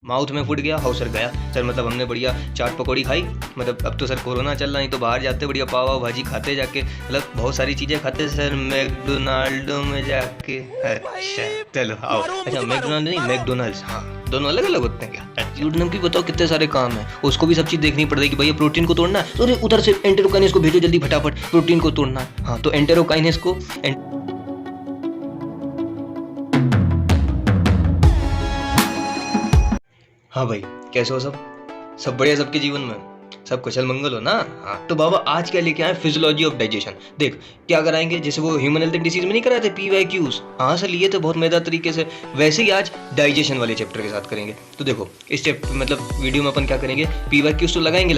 Mouth में फूट गया, how sir गया सर। मतलब हमने बढ़िया चाट पकौड़ी खाई। मतलब अब तो सर कोरोना चल रहा, नहीं तो बाहर जाते बढ़िया पाव वाव भाजी खाते जाके, मतलब बहुत सारी चीज़ें खाते सर मैकडोनाल्डो में जाके। अच्छा चलो आओ। अच्छा मैकडोनाल्ड नहीं, मैकडोनल्ड्स, हाँ दोनों अलग अलग होते हैं क्या? यूट्यूब की बताओ कितने सारे काम है, उसको भी सब चीज़ देखनी पड़ेगी। भैया प्रोटीन को तोड़ना है तो उधर से एंटेरोकाइनेस को भेजो जल्दी फटाफट, प्रोटीन को तोड़ना है। हाँ तो एंटेरोकाइनेस को हाँ भाई, कैसे हो सब बढ़िया सबके जीवन में, सब कुशल मंगल हो ना। हाँ तो बाबा आज क्या लेके आए, फिजियोलॉजी ऑफ डाइजेशन। देख क्या कराएंगे, जैसे वो ह्यूमन हेल्थ एंड डिसीज में नहीं कराए थे PYQs, हाँ सर लिए थे बहुत मजेदार तरीके से, वैसे ही आज डाइजेशन वाले चैप्टर के साथ करेंगे। तो देखो इस चैप्टर मतलब वीडियो में अपन क्या करेंगे, PYQs तो लगाएंगे,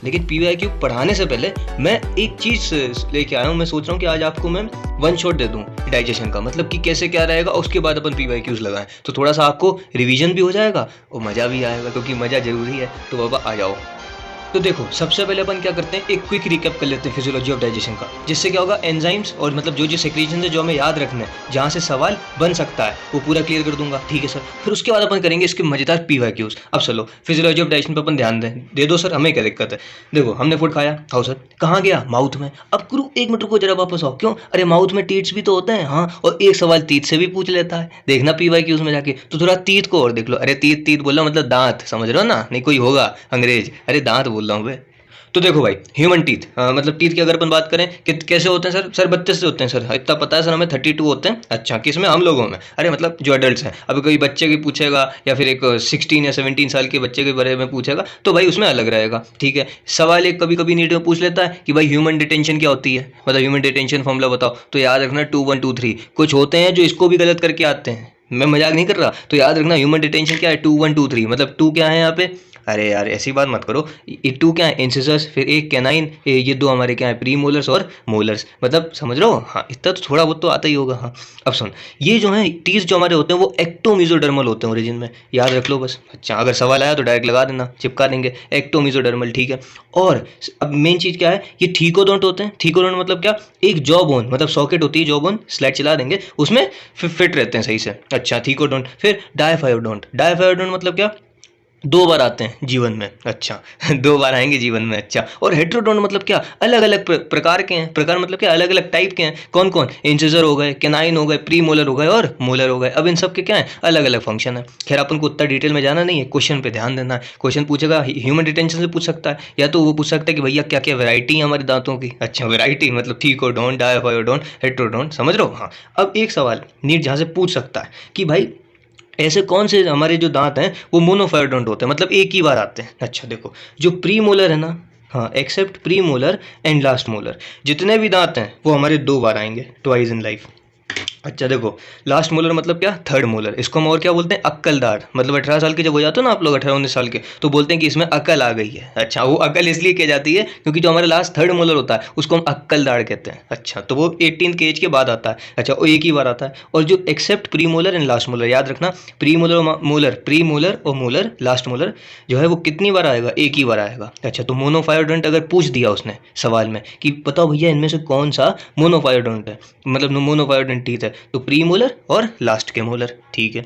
लेकिन PYQ पढ़ाने से पहले मैं एक चीज़ लेके आया हूँ। मैं सोच रहा हूँ कि आज आपको मैं वन शॉट दे दूँ डाइजेशन का, मतलब कि कैसे क्या रहेगा, उसके बाद अपन PYQs लगाएं तो थोड़ा सा आपको रिवीजन भी हो जाएगा और मज़ा भी आएगा, क्योंकि मज़ा जरूरी है। तो बाबा आ जाओ। तो देखो सबसे पहले अपन क्या करते हैं, एक क्विक रिकैप कर लेते हैं फिजियोलॉजी ऑफ डाइजेशन का, जिससे क्या होगा एंजाइम्स और मतलब जो सेक्रीशंस है जो हमें याद रखना है, जहाँ से सवाल बन सकता है वो पूरा क्लियर कर दूंगा। ठीक है सर, फिर उसके बाद अपन करेंगे इसके मजेदार PYQs। अब चलो फिजियोलॉजी ऑफ डाइजेशन पर अपन ध्यान दें, दे दो सर, हमें क्या दिक्कत है। देखो हमने फूड खाया, खाओ सर, कहाँ गया, माउथ में। अब गुरु एक मिनट रुको जरा, वापस आओ। क्यों? अरे माउथ में टीथ्स भी तो होते हैं। हाँ, और एक सवाल टीथ से भी पूछ लेता है, देखना PYQs में जाके। तो थोड़ा टीथ को और देख लो। अरे टीथ टीथ बोला मतलब दांत, समझ रहे हो ना, नहीं कोई होगा अंग्रेज, अरे दांत बोल रहा हूँ भाई। तो देखो भाई ह्यूमन टीथ, मतलब टीथ की अगर अपन बात करें कि कैसे होते हैं सर 32 से होते हैं सर, इतना पता है सर हमें। 32 होते हैं। अच्छा किसमें, हम लोगों में? अरे मतलब जो अडल्ट हैं। अभी कोई बच्चे की पूछेगा या फिर एक 16 या 17 साल के बच्चे के बारे में पूछेगा तो भाई उसमें अलग रहेगा। ठीक है, सवाल एक कभी कभी नीट में पूछ लेता है कि भाई ह्यूमन डिटेंशन क्या होती है, मतलब ह्यूमन डिटेंशन फॉर्मूला बताओ। तो याद रखना 2 1 2 3। कुछ होते हैं जो इसको भी गलत करके आते हैं, मैं मजाक नहीं कर रहा। तो याद रखना ह्यूमन डिटेंशन क्या है, 2 1 2 3। मतलब 2 क्या है यहाँ पे, अरे यार ऐसी बात मत करो, ये 2 क्या है, इंसिसर्स, फिर एक कैनाइन, ये 2 हमारे क्या है, प्री मोलर्स और मोलर्स। मतलब समझ रहे हो? हाँ इतना तो थोड़ा बहुत तो आता ही होगा। हाँ अब सुन, ये जो है टीथ जो हमारे होते हैं वो एक्टोमीजोडर्मल होते हैं ओरिजिन में, याद रख लो बस। अच्छा अगर सवाल आया तो डायरेक्ट लगा देना, चिपका देंगे एक्टोमीजोडर्मल। ठीक है, और अब मेन चीज़ क्या है, ये थीकोडोंट होते हैं। थीकोडोंट मतलब क्या, एक जॉ बोन, मतलब सॉकेट होती है जॉ बोन, स्लाइड चला देंगे उसमें फिट रहते हैं सही से। अच्छा थीकोडोंट। फिर डायफायोडोंट, डायफायोडोंट मतलब क्या, 2 बार आते हैं जीवन में। अच्छा 2 बार आएंगे जीवन में। अच्छा, और हेट्रोडोंट मतलब क्या, अलग अलग प्रकार के हैं। प्रकार मतलब क्या, अलग अलग टाइप के हैं। कौन कौन, इंसिजर हो गए, कैनाइन हो गए, प्री मोलर हो गए और मोलर हो गए। अब इन सब के क्या है, अलग अलग फंक्शन है। खैर अपन को उतना डिटेल में जाना नहीं है, क्वेश्चन पे ध्यान देना है। क्वेश्चन पूछेगा ह्यूमन डिटेंशन से पूछ सकता है, या तो वो पूछ सकता है कि भैया क्या क्या वैरायटी है हमारे दांतों की। अच्छा वैरायटी मतलब थीकोडोंट, डायफायोडोंट, हेट्रोडोंट, समझ रहे हो? हाँ अब एक सवाल नीट जहाँ से पूछ सकता है कि भाई ऐसे कौन से हमारे जो दांत हैं वो मोनोफायोडोंट होते हैं, मतलब एक ही बार आते हैं। अच्छा देखो जो प्री मोलर है ना, हाँ except premolar and last molar, जितने भी दांत हैं वो हमारे 2 बार आएंगे, ट्वाइस इन लाइफ। अच्छा देखो लास्ट मोलर मतलब क्या, थर्ड मोलर, इसको हम और क्या बोलते हैं, अक्ल दाढ़। मतलब 18 साल के जब हो जाते हो ना आप लोग, 18 19 साल के, तो बोलते हैं कि इसमें अकल आ गई है। अच्छा वो अकल इसलिए की जाती है क्योंकि जो हमारा लास्ट थर्ड मोलर होता है उसको हम अक्ल दाढ़ कहते हैं। अच्छा तो वो 18 के एज के बाद आता है। अच्छा वो एक ही बार आता है। और जो except premolar and last molar, याद रखना premolar molar, premolar और मोलर, लास्ट मोलर जो है वो कितनी बार आएगा, एक ही बार आएगा। अच्छा तो मोनोफायोडोंट अगर पूछ दिया उसने सवाल में कि बताओ भैया इनमें से कौन सा मोनोफायोडोंट है, मतलब मोनोफायोडोंट टीथ है, तो प्री मोलर और लास्ट के मोलर। ठीक है,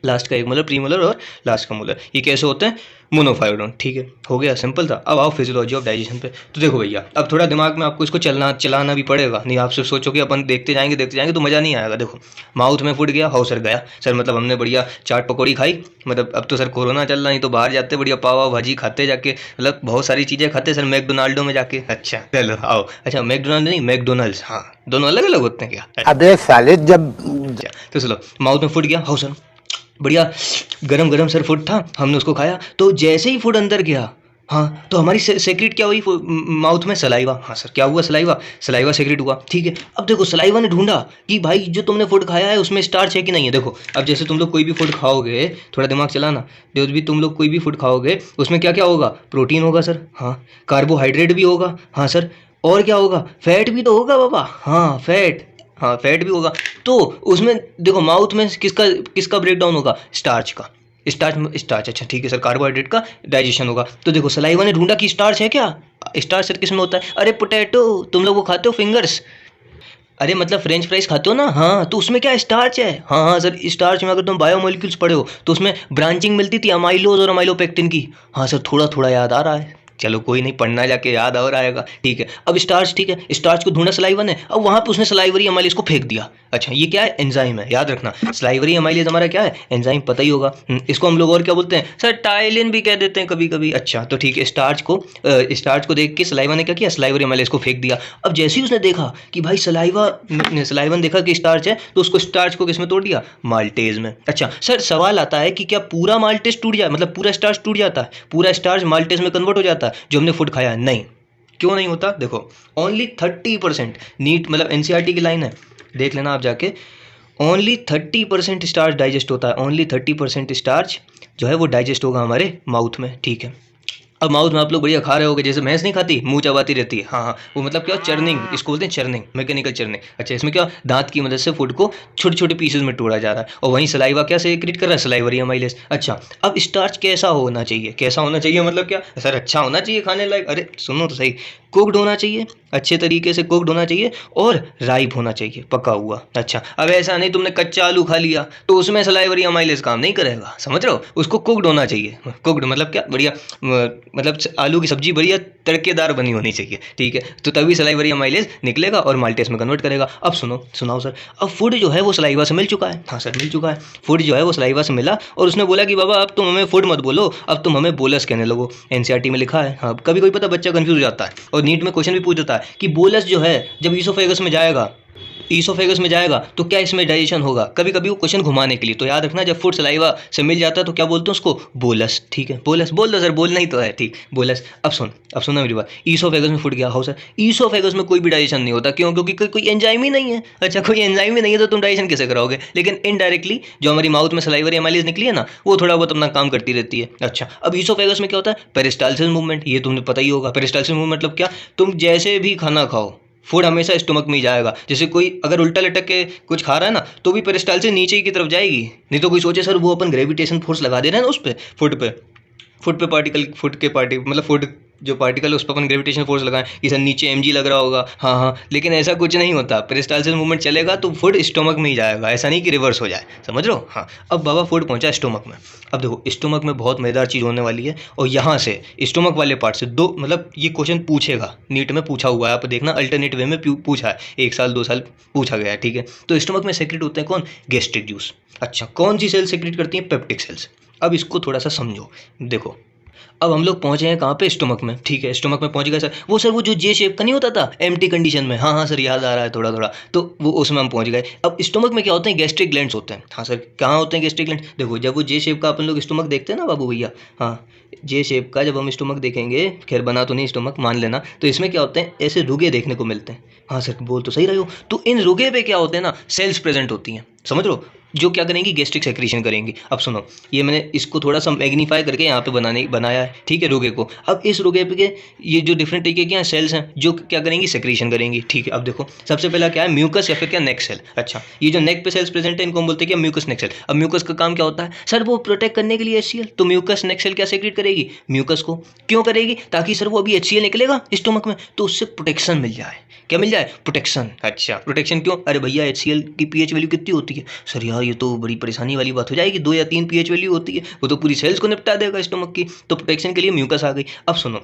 लास्ट का एक मोलर, प्री मोलर और लास्ट का मोलर, ये कैसे होते हैं, मोनोफायोडोंट। ठीक है, हो गया, सिंपल था। अब आओ फिजियोलॉजी ऑफ डाइजेशन पे। तो देखो भैया अब थोड़ा दिमाग में आपको इसको चलाना भी पड़ेगा, नहीं आप सिर्फ सोचो कि अपन देखते जाएंगे तो मज़ा नहीं आएगा। देखो माउथ में फूट गया, हाउ सर गया सर। मतलब हमने बढ़िया चाट पकौड़ी खाई। मतलब अब तो सर कोरोना चल रहा, नहीं तो बाहर जाते बढ़िया पाव वाव भाजी खाते जाके, मतलब बहुत सारी चीज़ें खाते सर मैकडोनाल्डो में जाके। अच्छा चलो आओ। अच्छा मैकडोनाल्ड नहीं, मैकडोनल्ड्स, हाँ दोनों अलग अलग होते हैं क्या? अबे साले जब अच्छा तो चलो माउथ में फूट गया, हाउ सर, बढ़िया गरम गरम सर फूड था, हमने उसको खाया। तो जैसे ही फूड अंदर गया, हाँ तो हमारी सेक्रेट क्या हुई, माउथ में सलाइवा। हाँ सर क्या हुआ, सलाइवा, सलाइवा सेक्रेट हुआ। ठीक है, अब देखो सलाइवा ने ढूंढा कि भाई जो तुमने फूड खाया है उसमें स्टार्च है कि नहीं है। देखो अब जैसे तुम लोग कोई भी फूड खाओगे, थोड़ा दिमाग चलाना, जो भी तुम लोग कोई भी फूड खाओगे उसमें क्या क्या होगा, प्रोटीन होगा सर, हाँ कार्बोहाइड्रेट भी होगा, हाँ सर, और क्या होगा, फैट भी तो होगा बाबा, हाँ फैट, हाँ फैट भी होगा। तो उसमें देखो माउथ में किसका किसका ब्रेक डाउन होगा, स्टार्च का, स्टार्च स्टार्च। अच्छा ठीक है सर, कार्बोहाइड्रेट का डाइजेशन होगा। तो देखो सलाइवा ने ढूंढा कि स्टार्च है क्या, स्टार्च सर किस में होता है, अरे पोटैटो, तुम लोग वो खाते हो फिंगर्स, अरे मतलब फ्रेंच फ्राइज खाते हो ना, हाँ, तो उसमें क्या स्टार्च है। हाँ हाँ सर, स्टार्च में अगर तुम बायोमोलिक्यूल्स पढ़े हो तो उसमें ब्रांचिंग मिलती थी अमाइलोज और अमाइलोपेक्टिन की। हाँ सर, थोड़ा थोड़ा याद आ रहा है। चलो कोई नहीं, पढ़ना जाके याद और आएगा। ठीक है, अब स्टार्च, ठीक है, स्टार्च को ढूंढा सलाइवा ने, अब वहां पे उसने सलाइवरी अमाइलेज को फेंक दिया। अच्छा, ये क्या है, एंजाइम है, याद रखना। सलाइवरी अमाइलेज हमारा क्या है, एंजाइम, पता ही होगा। इसको हम लोग और क्या बोलते हैं सर, टाइलिन भी कह देते हैं कभी कभी। अच्छा तो ठीक है, स्टार्च को देख के सलाइवा ने क्या किया, सलाइवरी अमाइलेज को फेंक दिया। अब जैसे ही उसने देखा कि भाई सलाइवा ने देखा कि स्टार्च है, तो उसको स्टार्च को किसमें तोड़ दिया, माल्टेज में। अच्छा सर, सवाल आता है कि क्या पूरा माल्टेज टूट जाए, मतलब पूरा स्टार्च टूट जाता है, पूरा स्टार्च माल्टेज में कन्वर्ट हो जाता है जो हमने फूड खाया? नहीं। क्यों नहीं होता, देखो, ओनली 30%। नीट मतलब एनसीईआरटी की लाइन है, देख लेना आप जाके। ओनली 30% स्टार्च डाइजेस्ट होता है, ओनली 30% स्टार्च जो है वो डाइजेस्ट होगा हमारे माउथ में। ठीक है, अब माउथ में आप लोग बढ़िया खा रहे होगे, जैसे भैंस नहीं खाती, मुंह चबाती रहती है। हाँ हाँ, वो मतलब क्या, चर्निंग, इसको बोलते हैं चर्निंग, मैकेनिकल चर्निंग। अच्छा, इसमें क्या, दांत की मदद से फूड को छोटे छोटे पीसेज में तोड़ा जा रहा है, और वहीं सलाइवा क्या सेक्रेट कर रहा है, सलाइवरी अमाइलेज। अच्छा, अब स्टार्च कैसा होना चाहिए, कैसा होना चाहिए मतलब क्या सर, अच्छा होना चाहिए खाने लायक? अरे सुनो तो सही, कुक्ड होना चाहिए, अच्छे तरीके से कुक्ड होना चाहिए, और राइप होना चाहिए, पका हुआ। अच्छा, अब ऐसा नहीं तुमने कच्चा आलू खा लिया तो उसमें सलाइवरी अमाइलेज काम नहीं करेगा, समझ रहे हो, उसको कुक्ड होना चाहिए। कुक्ड मतलब क्या, बढ़िया, मतलब आलू की सब्जी बढ़िया तड़केदार बनी होनी चाहिए। ठीक है, तो तभी सलाइवरी अमाइलेज निकलेगा और माल्टेज में कन्वर्ट करेगा। अब सुनाओ सर, अब फूड जो है वो सलाइवा से मिल चुका है। हाँ सर, मिल चुका है, फूड जो है वो सलाइवा से मिला, और उसने बोला कि बाबा अब तुम हमें फूड मत बोलो, अब तुम हमें बोलस कहने लगो। एनसीईआरटी में लिखा है। हाँ, कभी कोई पता बच्चा कंफ्यूज हो जाता है, और नीट में क्वेश्चन भी पूछ देता है कि बोलस जो है जब ईसोफेगस में जाएगा तो क्या इसमें डाइजेशन होगा, कभी कभी वो क्वेश्चन घुमाने के लिए। तो याद रखना, जब फूड सलाइवा से मिल जाता है तो क्या बोलते हैं उसको, बोलस। ठीक है, बोलस बोल दो सर, बोलना ही तो है, ठीक, बोलस। अब सुनना मेरी बात, ईसोफेगस में फूड गया, हो सर, ईसोफेगस में कोई भी डाइजेशन नहीं होता, क्यों, क्योंकि कोई एंजाइम ही नहीं है। अच्छा, कोई एंजाइम ही नहीं है तो तुम डाइजेशन कैसे कराओगे? लेकिन इनडायरेक्टली जो हमारी माउथ में सलाइवरी अमाइलेज निकली है ना, वो थोड़ा बहुत अपना काम करती रहती है। अच्छा, अब ईसोफेगस में क्या होता है, पेरिस्टाल्सिस मूवमेंट, ये तुमने पता ही होगा। पेरिस्टाल्सिस मूवमेंट मतलब क्या, तुम जैसे भी खाना खाओ, फूड हमेशा स्टोमक में ही जाएगा। जैसे कोई अगर उल्टा लटक के कुछ खा रहा है ना, तो भी पेरिस्टाल से नीचे की तरफ जाएगी। नहीं तो कोई सोचे सर वो अपन ग्रेविटेशन फोर्स लगा दे रहे हैं ना उस पर, फुट पे पार्टिकल, फुट के पार्टी मतलब फुट जो पार्टिकल उस पर अपन ग्रेविटेशन फोर्स लगाएं कि सर नीचे एमजी लग रहा होगा। हाँ हाँ, लेकिन ऐसा कुछ नहीं होता, पेरिस्टाल्सिस मूवमेंट चलेगा तो फूड स्टोमक में ही जाएगा, ऐसा नहीं कि रिवर्स हो जाए, समझ रहे हो। हाँ, अब बाबा फूड पहुंचा स्टोमक में। अब देखो, स्टोमक में बहुत मजेदार चीज़ होने वाली है, और यहाँ से स्टोमक वाले पार्ट से दो, मतलब ये क्वेश्चन पूछेगा, नीट में पूछा हुआ है, आप देखना अल्टरनेट वे में पूछा है, 1 साल 2 साल पूछा गया है। ठीक है, तो स्टोमक में सेक्रेट होते हैं कौन, गैस्ट्रिक जूस। अच्छा, कौन सी सेल सेक्रेट करती है, पेप्टिक सेल्स। अब इसको थोड़ा सा समझो, देखो, अब हम लोग पहुंचे हैं कहाँ पे, स्टोमक में। ठीक है, स्टोमक में पहुंच गए सर, वो जो जे शेप का नहीं होता था एम्प्टी कंडीशन में, हाँ हाँ सर, याद आ रहा है थोड़ा थोड़ा, तो वो उसमें हम पहुंच गए। अब स्टोमक में क्या होते हैं, गैस्ट्रिक ग्लैंड्स होते हैं। हाँ सर, कहाँ होते हैं गैस्ट्रिक ग्लैंड, देखो, जब वो जे शेप का अपन लोग स्टोमक देखते हैं ना बाबू भैया, हाँ, जे शेप का जब हम स्टोमक देखेंगे, खैर बना तो नहीं स्टोमक, मान लेना, तो इसमें क्या होते हैं, ऐसे रुगे देखने को मिलते हैं। हाँ सर, बोल तो सही रहे हो। तो इन रुगे पे क्या होते हैं ना, सेल्स प्रेजेंट होती हैं, समझ लो, जो क्या करेंगी, गैस्ट्रिक सेक्रीशन करेंगी। अब सुनो, ये मैंने इसको थोड़ा सा मैग्नीफाई करके यहाँ पे बनाया है। ठीक है, रुगे को, अब इस रुगे पे के ये जो डिफरेंट तरीके के सेल्स हैं जो क्या करेंगी, सेक्रीशन करेंगी। ठीक है, अब देखो, सबसे पहला क्या है, म्यूकस या फिर क्या, नेक सेल। अच्छा, ये जो नेक पे सेल्स प्रेजेंट है इनको हम बोलते हैं क्या, म्यूकस नेक सेल। अब म्यूकस का काम क्या होता है सर, वो प्रोटेक्ट करने के लिए HCl, तो म्यूकस नेक सेल क्या सेक्रेट करेगी, म्यूकस को। क्यों करेगी, ताकि सर वो अभी HCl निकलेगा स्टोमक में तो उससे प्रोटेक्शन मिल जाए। क्या मिल जाए, प्रोटेक्शन। अच्छा, प्रोटेक्शन क्यों, अरे भैया HCl की pH वैल्यू कितनी होती है सर, यार ये तो बड़ी परेशानी वाली बात हो जाएगी, 2 या 3 pH वैल्यू होती है, वो तो पूरी सेल्स को निपटा देगा स्टोमक की, तो प्रोटेक्शन के लिए म्यूकस आ गई। अब सुनो,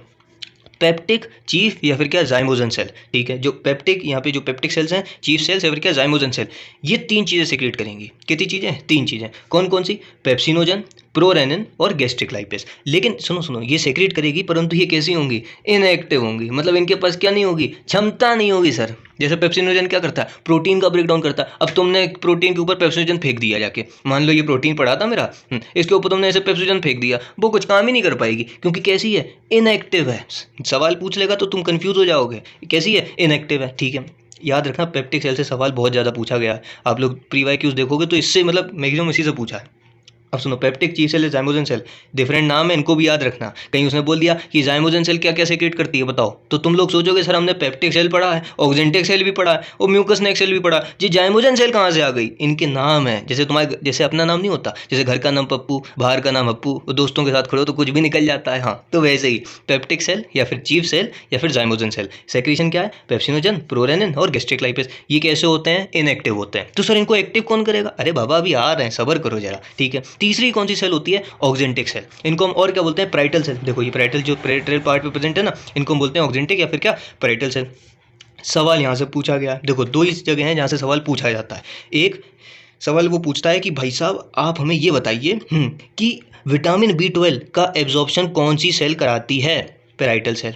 पेप्टिक चीफ या फिर क्या, जाइमोजन सेल। ठीक है, जो पेप्टिक, यहाँ पे जो पेप्टिक सेल्स हैं, चीफ सेल्स या फिर क्या, जाइमोजन सेल, ये 3 चीज़ें सेक्रेट करेंगी। कितनी चीज़ें, 3 चीज़ें। कौन कौन सी, पेप्सिनोजन, प्रोरेनिन और गैस्ट्रिक लाइपेज। लेकिन सुनो, ये सेक्रेट करेगी, परंतु ये कैसी होंगी, इनएक्टिव होंगी, मतलब इनके पास क्या नहीं होगी, क्षमता नहीं होगी सर। जैसे पेप्सिनोजन क्या करता है, प्रोटीन का ब्रेकडाउन करता है। अब तुमने प्रोटीन के ऊपर पेप्सिनोजन फेंक दिया जाके, मान लो ये प्रोटीन पड़ा था मेरा, इसके ऊपर तुमने ऐसे पेप्सिनोजन फेंक दिया, वो कुछ काम ही नहीं कर पाएगी, क्योंकि कैसी है, इनएक्टिव है। सवाल पूछ लेगा तो तुम कंफ्यूज हो जाओगे, कैसी है, इनएक्टिव है। ठीक है, याद रखना, पेप्टिक सेल से सवाल बहुत ज़्यादा पूछा गया है, आप लोग प्री वाई क्यूज देखोगे तो इससे मतलब मैक्सिमम इसी से पूछा है। अब सुनो, पेप्टिक चीफ सेल है जाइमोजन सेल, डिफरेंट नाम है, इनको भी याद रखना। कहीं उसने बोल दिया कि जाइमोजन सेल क्या क्या सेक्रेट करती है बताओ, तो तुम लोग सोचोगे सर हमने पेप्टिक सेल पढ़ा है, ऑक्जेंटिक सेल भी पढ़ा है और म्यूकस नेक सेल भी पढ़ा है जी, जाइमोजन सेल कहाँ से आ गई? इनके नाम है, जैसे तुम्हारे जैसे अपना नाम नहीं होता, जैसे घर का नाम पप्पू, बाहर का नाम हप्पू, दोस्तों के साथ खड़े हो तो कुछ भी निकल जाता है। हाँ, तो वैसे ही पेप्टिक सेल या फिर चीफ सेल या फिर जाइमोजन सेल, सेक्रेशन क्या है? पेप्सिनोजन, प्रोरेनिन और गैस्ट्रिक लाइपेज। ये कैसे होते हैं? इनएक्टिव होते हैं। तो सर इनको एक्टिव कौन करेगा? अरे बाबा अभी आ रहे हैं, सब्र करो जरा, ठीक है। तीसरी कौन सी सेल होती है? Oxyntic cell. इनको हम और क्या बोलते हैं? Parietal cell. देखो ये पैराइटल जो पैराइटल पार्ट पे प्रेजेंट है ना, इनको हम बोलते हैं ऑक्जेंटिक या फिर क्या? Parietal cell. सवाल यहाँ से पूछा गया, देखो दो ही जगह हैं जहाँ से सवाल पूछा जाता है। एक सवाल वो पूछता है कि भाई साहब आप हमें ये बताइए कि विटामिन B12 का एब्जॉर्प्शन कौन सी सेल कराती है? Parietal cell.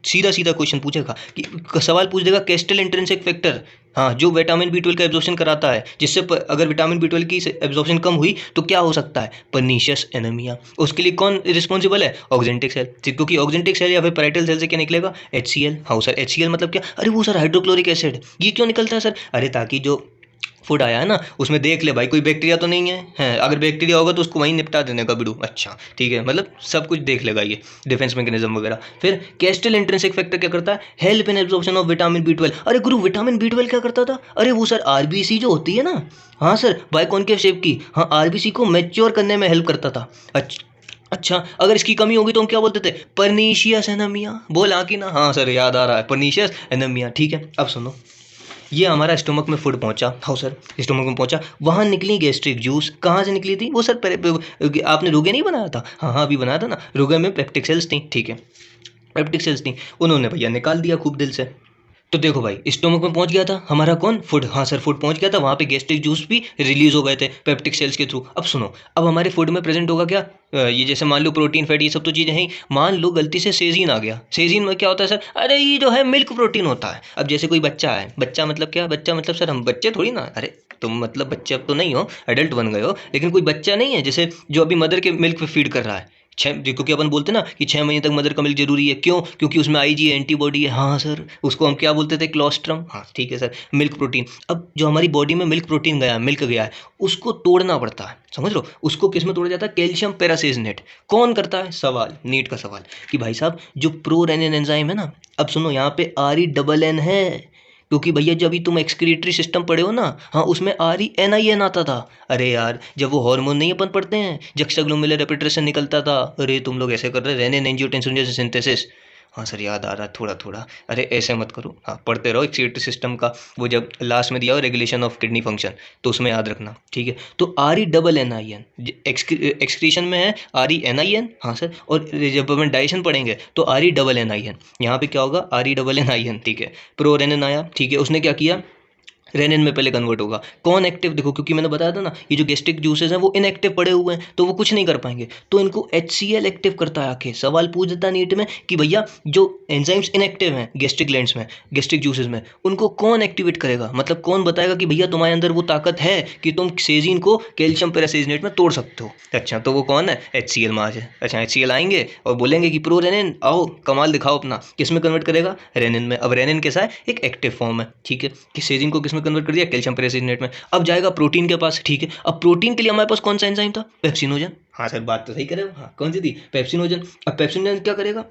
सीधा सीधा क्वेश्चन पूछेगा कि सवाल पूछ देगा कैस्टल इंट्रिंसिक फैक्टर, हाँ, जो विटामिन B12 का एब्जॉर्प्शन कराता है, जिससे अगर विटामिन B12 की एब्जॉर्प्शन कम हुई तो क्या हो सकता है? Pernicious anaemia. उसके लिए कौन रिस्पॉन्सिबल है? Oxyntic cell. क्योंकि ऑक्जेंटिक सेल या फिर पैराइटल सेल से क्या निकलेगा? HCl। हाँ सर, HCl मतलब क्या? अरे वो सर हाइड्रोक्लोरिक एसिड। ये क्यों निकलता है सर? अरे ताकि जो फूड आया है ना उसमें देख ले भाई कोई बैक्टीरिया तो नहीं है, अगर बैक्टीरिया होगा तो उसको वहीं निपटा देने का बिडू। अच्छा ठीक है, मतलब सब कुछ देख लेगा ये, डिफेंस मैकेनिज्म वगैरह। फिर कैस्टल इंट्रिंसिक फैक्टर क्या करता है? Help in absorption of vitamin B12। अरे गुरु विटामिन B12 क्या करता था? अरे वो सर RBC जो होती है ना, हाँ सर, बाइकॉन्केव शेप की, हाँ, RBC को मैच्योर करने में हेल्प करता था। अच्छा, अगर इसकी कमी होगी तो हम क्या बोलते थे? Pernicious anaemia. बोला कि ना? हाँ सर याद आ रहा है, पर्नीशियस एनीमिया। ठीक है, अब सुनो, ये हमारा स्टोमक में फूड पहुंचा, हाँ सर, स्टोमक में पहुंचा, वहाँ निकली गैस्ट्रिक जूस। कहाँ से निकली थी वो सर? आपने रुगे नहीं बनाया था? हाँ हाँ, अभी बनाया था ना, रुगे में पेप्टिक सेल्स थी, ठीक है, पेप्टिक सेल्स थी, उन्होंने भैया निकाल दिया खूब दिल से। तो देखो भाई स्टोमक में पहुंच गया था हमारा कौन? फूड। हाँ सर, फूड पहुंच गया था, वहाँ पे गैस्ट्रिक जूस भी रिलीज हो गए थे पेप्टिक सेल्स के थ्रू। अब सुनो, अब हमारे फूड में प्रेजेंट होगा क्या? ये जैसे मान लो प्रोटीन, फैट, ये सब तो चीज़ें हैं, मान लो गलती से सेजीन आ गया। सेजीन में क्या होता है सर? अरे ये जो है मिल्क प्रोटीन होता है। अब जैसे कोई बच्चा है, बच्चा मतलब क्या? बच्चा मतलब सर हम बच्चे थोड़ी ना, अरे तुम मतलब बच्चे अब तो नहीं हो, एडल्ट बन गए हो, लेकिन कोई बच्चा नहीं है जैसे जो अभी मदर के मिल्क पे फीड कर रहा है। क्योंकि अपन बोलते हैं ना कि 6 महीने तक मदर का मिल्क जरूरी है, क्यों? क्योंकि उसमें IgA एंटीबॉडी है। हाँ सर, उसको हम क्या बोलते थे? क्लोस्ट्रम। हाँ ठीक है सर, मिल्क प्रोटीन। अब जो हमारी बॉडी में मिल्क प्रोटीन गया, मिल्क गया है, उसको तोड़ना पड़ता है, समझ लो, उसको किस में तोड़ा जाता है? कैल्शियम पेरासेजनेट। कौन करता है? सवाल, नीट का सवाल कि भाई साहब जो प्रोरेनिन एंजाइम है ना, अब सुनो यहाँ पे RENN है, क्योंकि भैया जब भी तुम एक्सक्रीटरी सिस्टम पढ़े हो ना, हाँ, उसमें RENIN आता था। अरे यार जब वो हार्मोन नहीं अपन पढ़ते हैं, जक्साग्लोमेरुलर रेपिटेशन निकलता था, अरे तुम लोग ऐसे कर रहे, रेनिन एंजियोटेंसिन जैसे सिंथेसिस। हाँ सर याद आ रहा है थोड़ा थोड़ा। अरे ऐसे मत करो, हाँ पढ़ते रहो एक्सक्रीटरी सिस्टम का, वो जब लास्ट में दिया हो रेगुलेशन ऑफ किडनी फंक्शन, तो उसमें याद रखना, ठीक है। तो RENNIN एक्सक्रीशन में है RENIN, हाँ सर, और जब अपन डाइजेशन पढ़ेंगे तो RENNIN, यहाँ पे क्या होगा? RENNIN, ठीक है। प्रोरेनिन आया, ठीक है, उसने क्या किया? रेनिन में पहले कन्वर्ट होगा। कौन एक्टिव? देखो क्योंकि मैंने बताया था ना ये जो गैस्ट्रिक जूसेस हैं वो इनएक्टिव पड़े हुए हैं, तो वो कुछ नहीं कर पाएंगे, तो इनको HCl एक्टिव करता है आके। सवाल पूछ देता है नीट में कि भैया जो एंजाइम्स इनएक्टिव हैं गैस्ट्रिक ग्लैंड्स में, गैस्ट्रिक जूसेस में, उनको कौन एक्टिवेट करेगा? मतलब कौन बताएगा कि भैया तुम्हारे अंदर वो ताकत है कि तुम सेजीन को कैल्शियम पेरासेजनेट में तोड़ सकते हो। अच्छा, तो वो कौन है? HCl में आ जाए। अच्छा, HCl आएंगे और बोलेंगे कि प्रो रेनिन आओ कमाल दिखाओ अपना, किस में कन्वर्ट करेगा? रेनिन में। अब रेनिन कैसा है? एक एक्टिव फॉर्म है, ठीक है, कि सेजीन को किस में कन्वर्ट कर दिया? कैल्शियम पेरासेजनेट में। अब जाएगा प्रोटीन के पास, ठीक है। अब प्रोटीन के लिए हमारे पास कौन सा एंजाइम था? पेप्सिनोजन। हाँ सर बात तो सही करे, हाँ कौन सी थी? पेप्सिनोजन। अब पेप्सिनोजन क्या करेगा?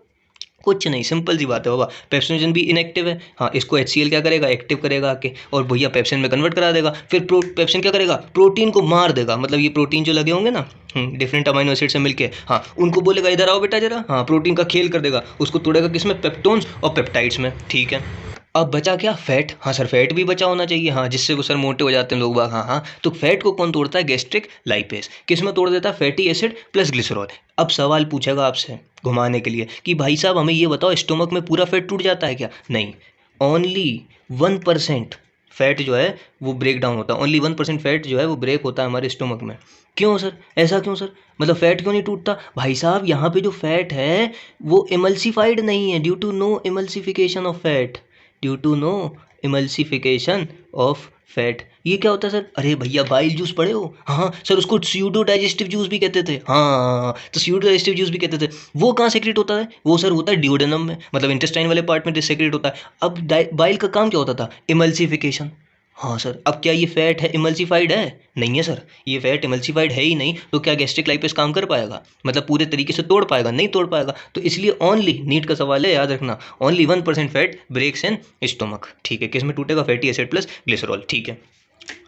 कुछ नहीं, सिंपल सी बात है बाबा, पेप्सिनोजन भी इनएक्टिव है, हाँ, इसको HCl क्या करेगा? एक्टिव करेगा आके, और भैया पेप्सिन में कन्वर्ट करा देगा। फिर पेप्सिन क्या करेगा? प्रोटीन को मार देगा, मतलब ये प्रोटीन जो लगे होंगे ना डिफरेंट अमाइनो एसिड से मिलके, हाँ, उनको बोलेगा इधर आओ बेटा जरा, हाँ, प्रोटीन का खेल कर देगा, उसको तोड़ेगा किसमें? पेप्टोन्स और पेप्टाइड्स में, ठीक है। अब बचा क्या? फैट। हाँ सर, फैट भी बचा होना चाहिए, हाँ, जिससे वो सर मोटे हो जाते हैं लोग बाग, हाँ हाँ, तो फैट को कौन तोड़ता है? Gastric lipase. किस में तोड़ देता है? Fatty acid plus glycerol. अब सवाल पूछेगा आपसे घुमाने के लिए कि भाई साहब हमें ये बताओ स्टोमक में पूरा फैट टूट जाता है क्या? नहीं, ओनली 1% फैट जो है वो ब्रेक डाउन होता है, ओनली 1% फैट जो है वो ब्रेक होता है हमारे स्टोमक में। क्यों सर? ऐसा क्यों सर? मतलब फैट क्यों नहीं टूटता? भाई साहब यहाँ पे जो फैट है वो इमल्सिफाइड नहीं है, due to no emulsification of fat, due to no emulsification of fat. ये क्या होता है सर? अरे भैया बाइल जूस पढ़े हो? हाँ सर, उसको स्यूडो डाइजेस्टिव जूस भी कहते थे, हाँ, तो स्यूडो डाइजेस्टिव जूस भी कहते थे। वो कहाँ सेक्रेट होता है? वो सर होता है ड्यूडेनम में, मतलब इंटेस्टाइन वाले पार्ट में सेक्रेट होता है। अब बाइल का काम क्या होता था? इमल्सिफिकेशन। हाँ सर, अब क्या ये फैट है इमल्सिफाइड है? नहीं है सर, ये फैट इमल्सिफाइड है ही नहीं, तो क्या गैस्ट्रिक लाइपेज काम कर पाएगा, मतलब पूरे तरीके से तोड़ पाएगा? नहीं तोड़ पाएगा। तो इसलिए ओनली, नीट का सवाल है, याद रखना, only 1% fat breaks in stomach. ठीक है, किस में टूटेगा? Fatty acid plus glycerol. ठीक है,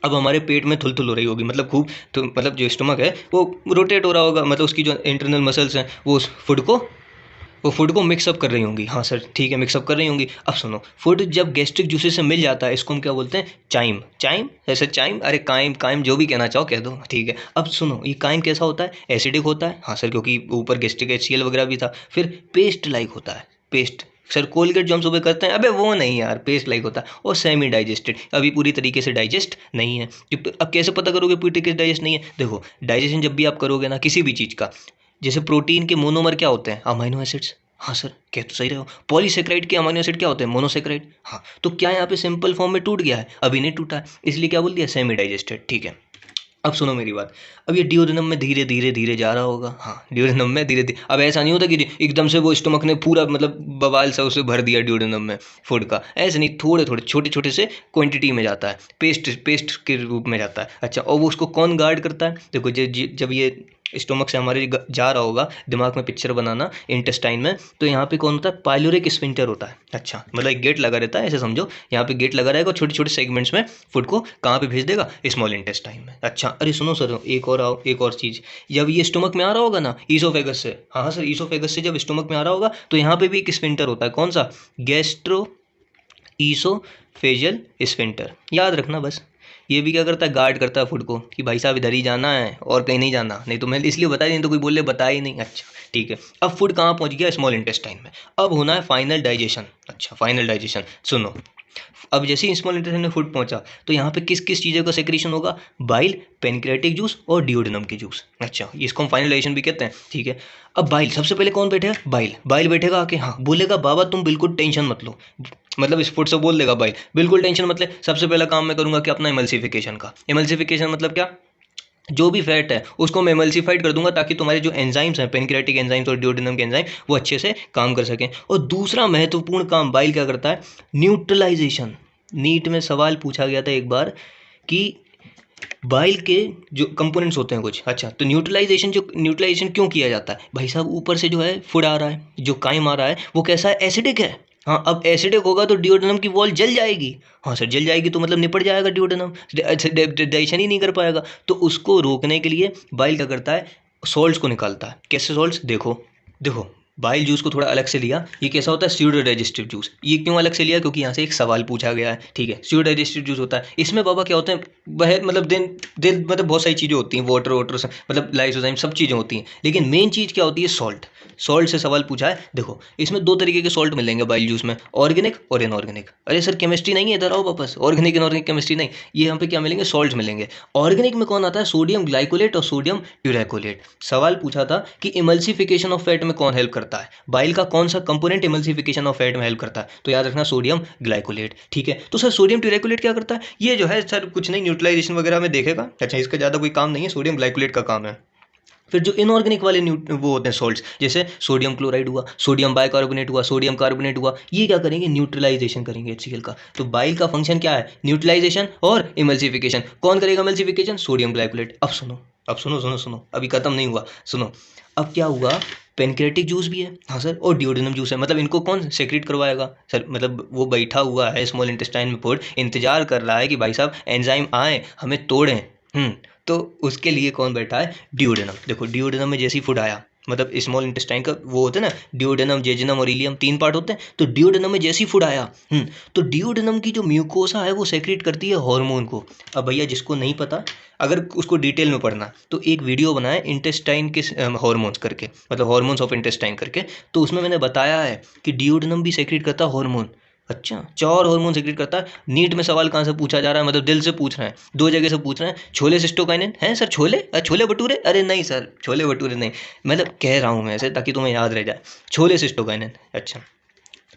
अब हमारे पेट में थुल हो रही होगी, मतलब खूब, तो मतलब जो स्टोमक है वो रोटेट हो रहा होगा, मतलब उसकी जो इंटरनल मसल्स हैं वो उस फूड को मिक्सअप कर रही होंगी। हाँ सर ठीक है, मिक्सअप कर रही होंगी। अब सुनो, फूड जब गैस्ट्रिक जूसेस से मिल जाता है, इसको हम क्या बोलते हैं? चाइम। चाइम ऐसे चाइम, अरे काइम, काइम जो भी कहना चाहो कह दो। ठीक है, अब सुनो, ये काइम कैसा होता है? एसिडिक होता है। हाँ सर, क्योंकि ऊपर गैस्ट्रिक HCl वगैरह भी था। फिर पेस्ट लाइक होता है। पेस्ट, सर कोलगेट जो हम सुबह करते हैं, अबे वो नहीं यार, पेस्ट लाइक होता है। और सेमी डाइजेस्टेड, अभी पूरी तरीके से डाइजेस्ट नहीं है। अब कैसे पता करोगे पूरी तरीके से डाइजेस्ट नहीं है? देखो, डाइजेशन जब भी आप करोगे ना किसी भी चीज़ का, जैसे प्रोटीन के मोनोमर क्या होते हैं? Amino acids. हाँ सर, कह तो सही रहे हो। पॉलीसेक्राइड के अमाइनो एसिड क्या होते हैं? मोनोसेक्राइड। हाँ, तो क्या यहाँ पे सिंपल फॉर्म में टूट गया है? अभी नहीं टूटा है, इसलिए क्या बोल दिया? Semi digested. ठीक है, अब सुनो मेरी बात, अब ये ड्यूोडेनम में धीरे धीरे धीरे जा रहा होगा। हाँ, ड्यूोडेनम में धीरे धीरे, अब ऐसा नहीं होता कि एकदम से वो स्टमक ने पूरा मतलब बवाल सा उसे भर दिया ड्यूोडेनम में फूड का, ऐसे नहीं, थोड़े थोड़े छोटे छोटे से क्वांटिटी में जाता है, पेस्ट पेस्ट के रूप में जाता है। अच्छा, और वो उसको कौन गार्ड करता है? देखो, जब ये स्टोमक से हमारे जा रहा होगा, दिमाग में पिक्चर बनाना, इंटेस्टाइन में, तो यहाँ पे कौन होता है? पाइलोरिक स्फिंक्टर होता है। अच्छा, मतलब एक गेट लगा रहता है, ऐसे समझो, यहाँ पे गेट लगा रहेगा और छोटे छोटे सेगमेंट्स में फूड को कहाँ पे भेज देगा? स्मॉल इंटेस्टाइन में। अच्छा, अरे सुनो सर, एक और चीज़, जब ये स्टोमक में आ रहा होगा ना ईसोफेगस से, हाँ सर, ईसोफेगस से जब स्टोमक में आ रहा होगा तो यहाँ पे भी एक स्फिंक्टर होता है। कौन सा? Gastro oesophageal sphincter. याद रखना बस। ये भी क्या करता है? गार्ड करता है फूड को, कि भाई साहब इधर ही जाना है और कहीं नहीं जाना। नहीं तो मैं इसलिए बता नहीं तो कोई बोले बता ही नहीं। अच्छा ठीक है, अब फूड कहाँ पहुँच गया? स्मॉल इंटेस्टाइन में। अब होना है फाइनल डाइजेशन। अच्छा, फाइनल डाइजेशन सुनो, अब जैसे ही स्मॉल इंटेस्टाइन में फूड पहुंचा तो यहाँ पे किस किस चीज़ों का सेक्रेशन होगा? बाइल, पेनक्रेटिक जूस और डिओडेनम के जूस। अच्छा, इसको हम फाइनल डाइजेशन भी कहते हैं। ठीक है, अब बाइल, सबसे पहले कौन बैठेगा? बाइल। बाइल बैठेगा आके, हाँ, बोलेगा बाबा तुम बिल्कुल टेंशन मत लो, मतलब इस फूड से बोल देगा बाइल बिल्कुल टेंशन मत ले, सबसे पहला काम मैं करूंगा कि अपना इमल्सिफिकेशन का। इमल्सिफिकेशन मतलब क्या? जो भी फैट है उसको मैं एमल्सिफाइड कर दूंगा ताकि तुम्हारे जो एंजाइम्स हैं, पेनक्रेटिक एंजाइम्स और डिओडेनम के एंजाइम, वो अच्छे से काम कर सकें। और दूसरा महत्वपूर्ण काम बाइल क्या करता है? न्यूट्रलाइजेशन। नीट में सवाल पूछा गया था एक बार कि बाइल के जो कंपोनेंट्स होते हैं कुछ, अच्छा, तो न्यूट्रलाइजेशन क्यों किया जाता है? भाई साहब, ऊपर से जो है फूड आ रहा है, जो काइम आ रहा है वो कैसा है? एसिडिक है। हाँ, अब एसिडिक होगा तो डिओडेनम की वॉल जल जाएगी। हाँ सर, जल जाएगी तो मतलब निपट जाएगा डिओडेनम, डाइजेशन ही नहीं कर पाएगा। तो उसको रोकने के लिए बाइल क्या करता है? सॉल्ट्स को निकालता है। कैसे सॉल्ट्स? देखो देखो, बाइल जूस को थोड़ा अलग से लिया, ये कैसा होता है? Pseudo digestive juice. ये क्यों अलग से लिया? क्योंकि यहाँ से एक सवाल पूछा गया है। ठीक है, स्यूडो डाइजेस्टिव जूस होता है, इसमें बाबा क्या होते हैं? वह मतलब दिन दिन मतलब बहुत सारी चीज़ें होती हैं, वाटर से मतलब लाइसोजाइम सब चीज़ें होती हैं, लेकिन मेन चीज़ क्या होती है? सॉल्ट। सॉल्ट से सवाल पूछा है। देखो, इसमें दो तरीके के सॉल्ट मिलेंगे बाइल जूस में, ऑर्गेनिक और इनऑर्गेनिक। अरे सर, केमिस्ट्री नहीं है, इधर आओ वापस, ऑर्गेनिक इनऑर्गेनिक केमिस्ट्री नहीं, ये यहाँ पे क्या मिलेंगे? सॉल्ट मिलेंगे। ऑर्गेनिक में कौन आता है? सोडियम ग्लाइकोलेट और सोडियम ट्यूरैकोलेट। सवाल पूछा था कि इमल्सिफिकेशन ऑफ फैट में कौन हेल्प करता है? बाइल का कौन सा कंपोनेंट इमल्सिफिकेशन ऑफ फैट में हेल्प करता है? तो याद रखना, सोडियम ग्लाइकोलेट। ठीक है, तो सर सोडियम ट्यूरैकोलेट क्या करता है? ये जो है सर कुछ नहीं, न्यूट्रलाइजेशन वगैरह में देखेगा। अच्छा, इसका ज़्यादा कोई काम नहीं है, सोडियम ग्लाइकोलेट का काम है। फिर जो इनऑर्गेनिक वाले वो होते हैं सॉल्ट्स, जैसे सोडियम क्लोराइड हुआ, सोडियम बाइकार्बोनेट हुआ, सोडियम कार्बोनेट हुआ, ये क्या करेंगे? न्यूट्रलाइजेशन करेंगे HCl का। तो बाइल का फंक्शन क्या है? न्यूट्रलाइजेशन और इमल्सिफिकेशन। कौन करेगा इमल्सिफिकेशन? Sodium glycolate. अब सुनो, अब सुनो सुनो सुनो, अभी खत्म नहीं हुआ, सुनो। अब क्या हुआ? पेनक्रेटिक जूस भी है, हाँ सर, और डिओडेनम जूस है, मतलब इनको कौन सेक्रेट करवाएगा? सर मतलब वो बैठा हुआ है स्मॉल इंटेस्टाइन में, फूड इंतजार कर रहा है कि भाई साहब एंजाइम आए हमें तोड़ें। तो उसके लिए कौन बैठा है? डिओडेनम। देखो, डिओडेनम में जैसी फूड आया, मतलब स्मॉल इंटेस्टाइन का वो होता है ना, डिओडेनम, जेजुनम और इलियम, 3 पार्ट होते हैं। तो डिओडेनम में जैसी फूड आया, तो डिओडेनम की जो म्यूकोसा है वो सेक्रेट करती है हार्मोन को। अब भैया जिसको नहीं पता, अगर उसको डिटेल में पढ़ना, तो एक वीडियो बनाया इंटेस्टाइन के हार्मोन्स करके, मतलब हार्मोन्स ऑफ इंटेस्टाइन करके, तो उसमें मैंने बताया है कि डिओडेनम भी सेक्रेट करता है हार्मोन। अच्छा, 4 हार्मोन सेक्रेट करता है। नीट में सवाल कहाँ से पूछा जा रहा है? मतलब दिल से पूछ रहे हैं, 2 जगह से पूछ रहे हैं। छोले सिस्टोकाइनिन है सर? छोले छोले भटूरे? अरे नहीं सर, छोले भटूरे नहीं, मतलब कह रहा हूँ मैं ऐसे ताकि तुम्हें याद रह जाए। छोले सिस्टोकाइनिन। अच्छा,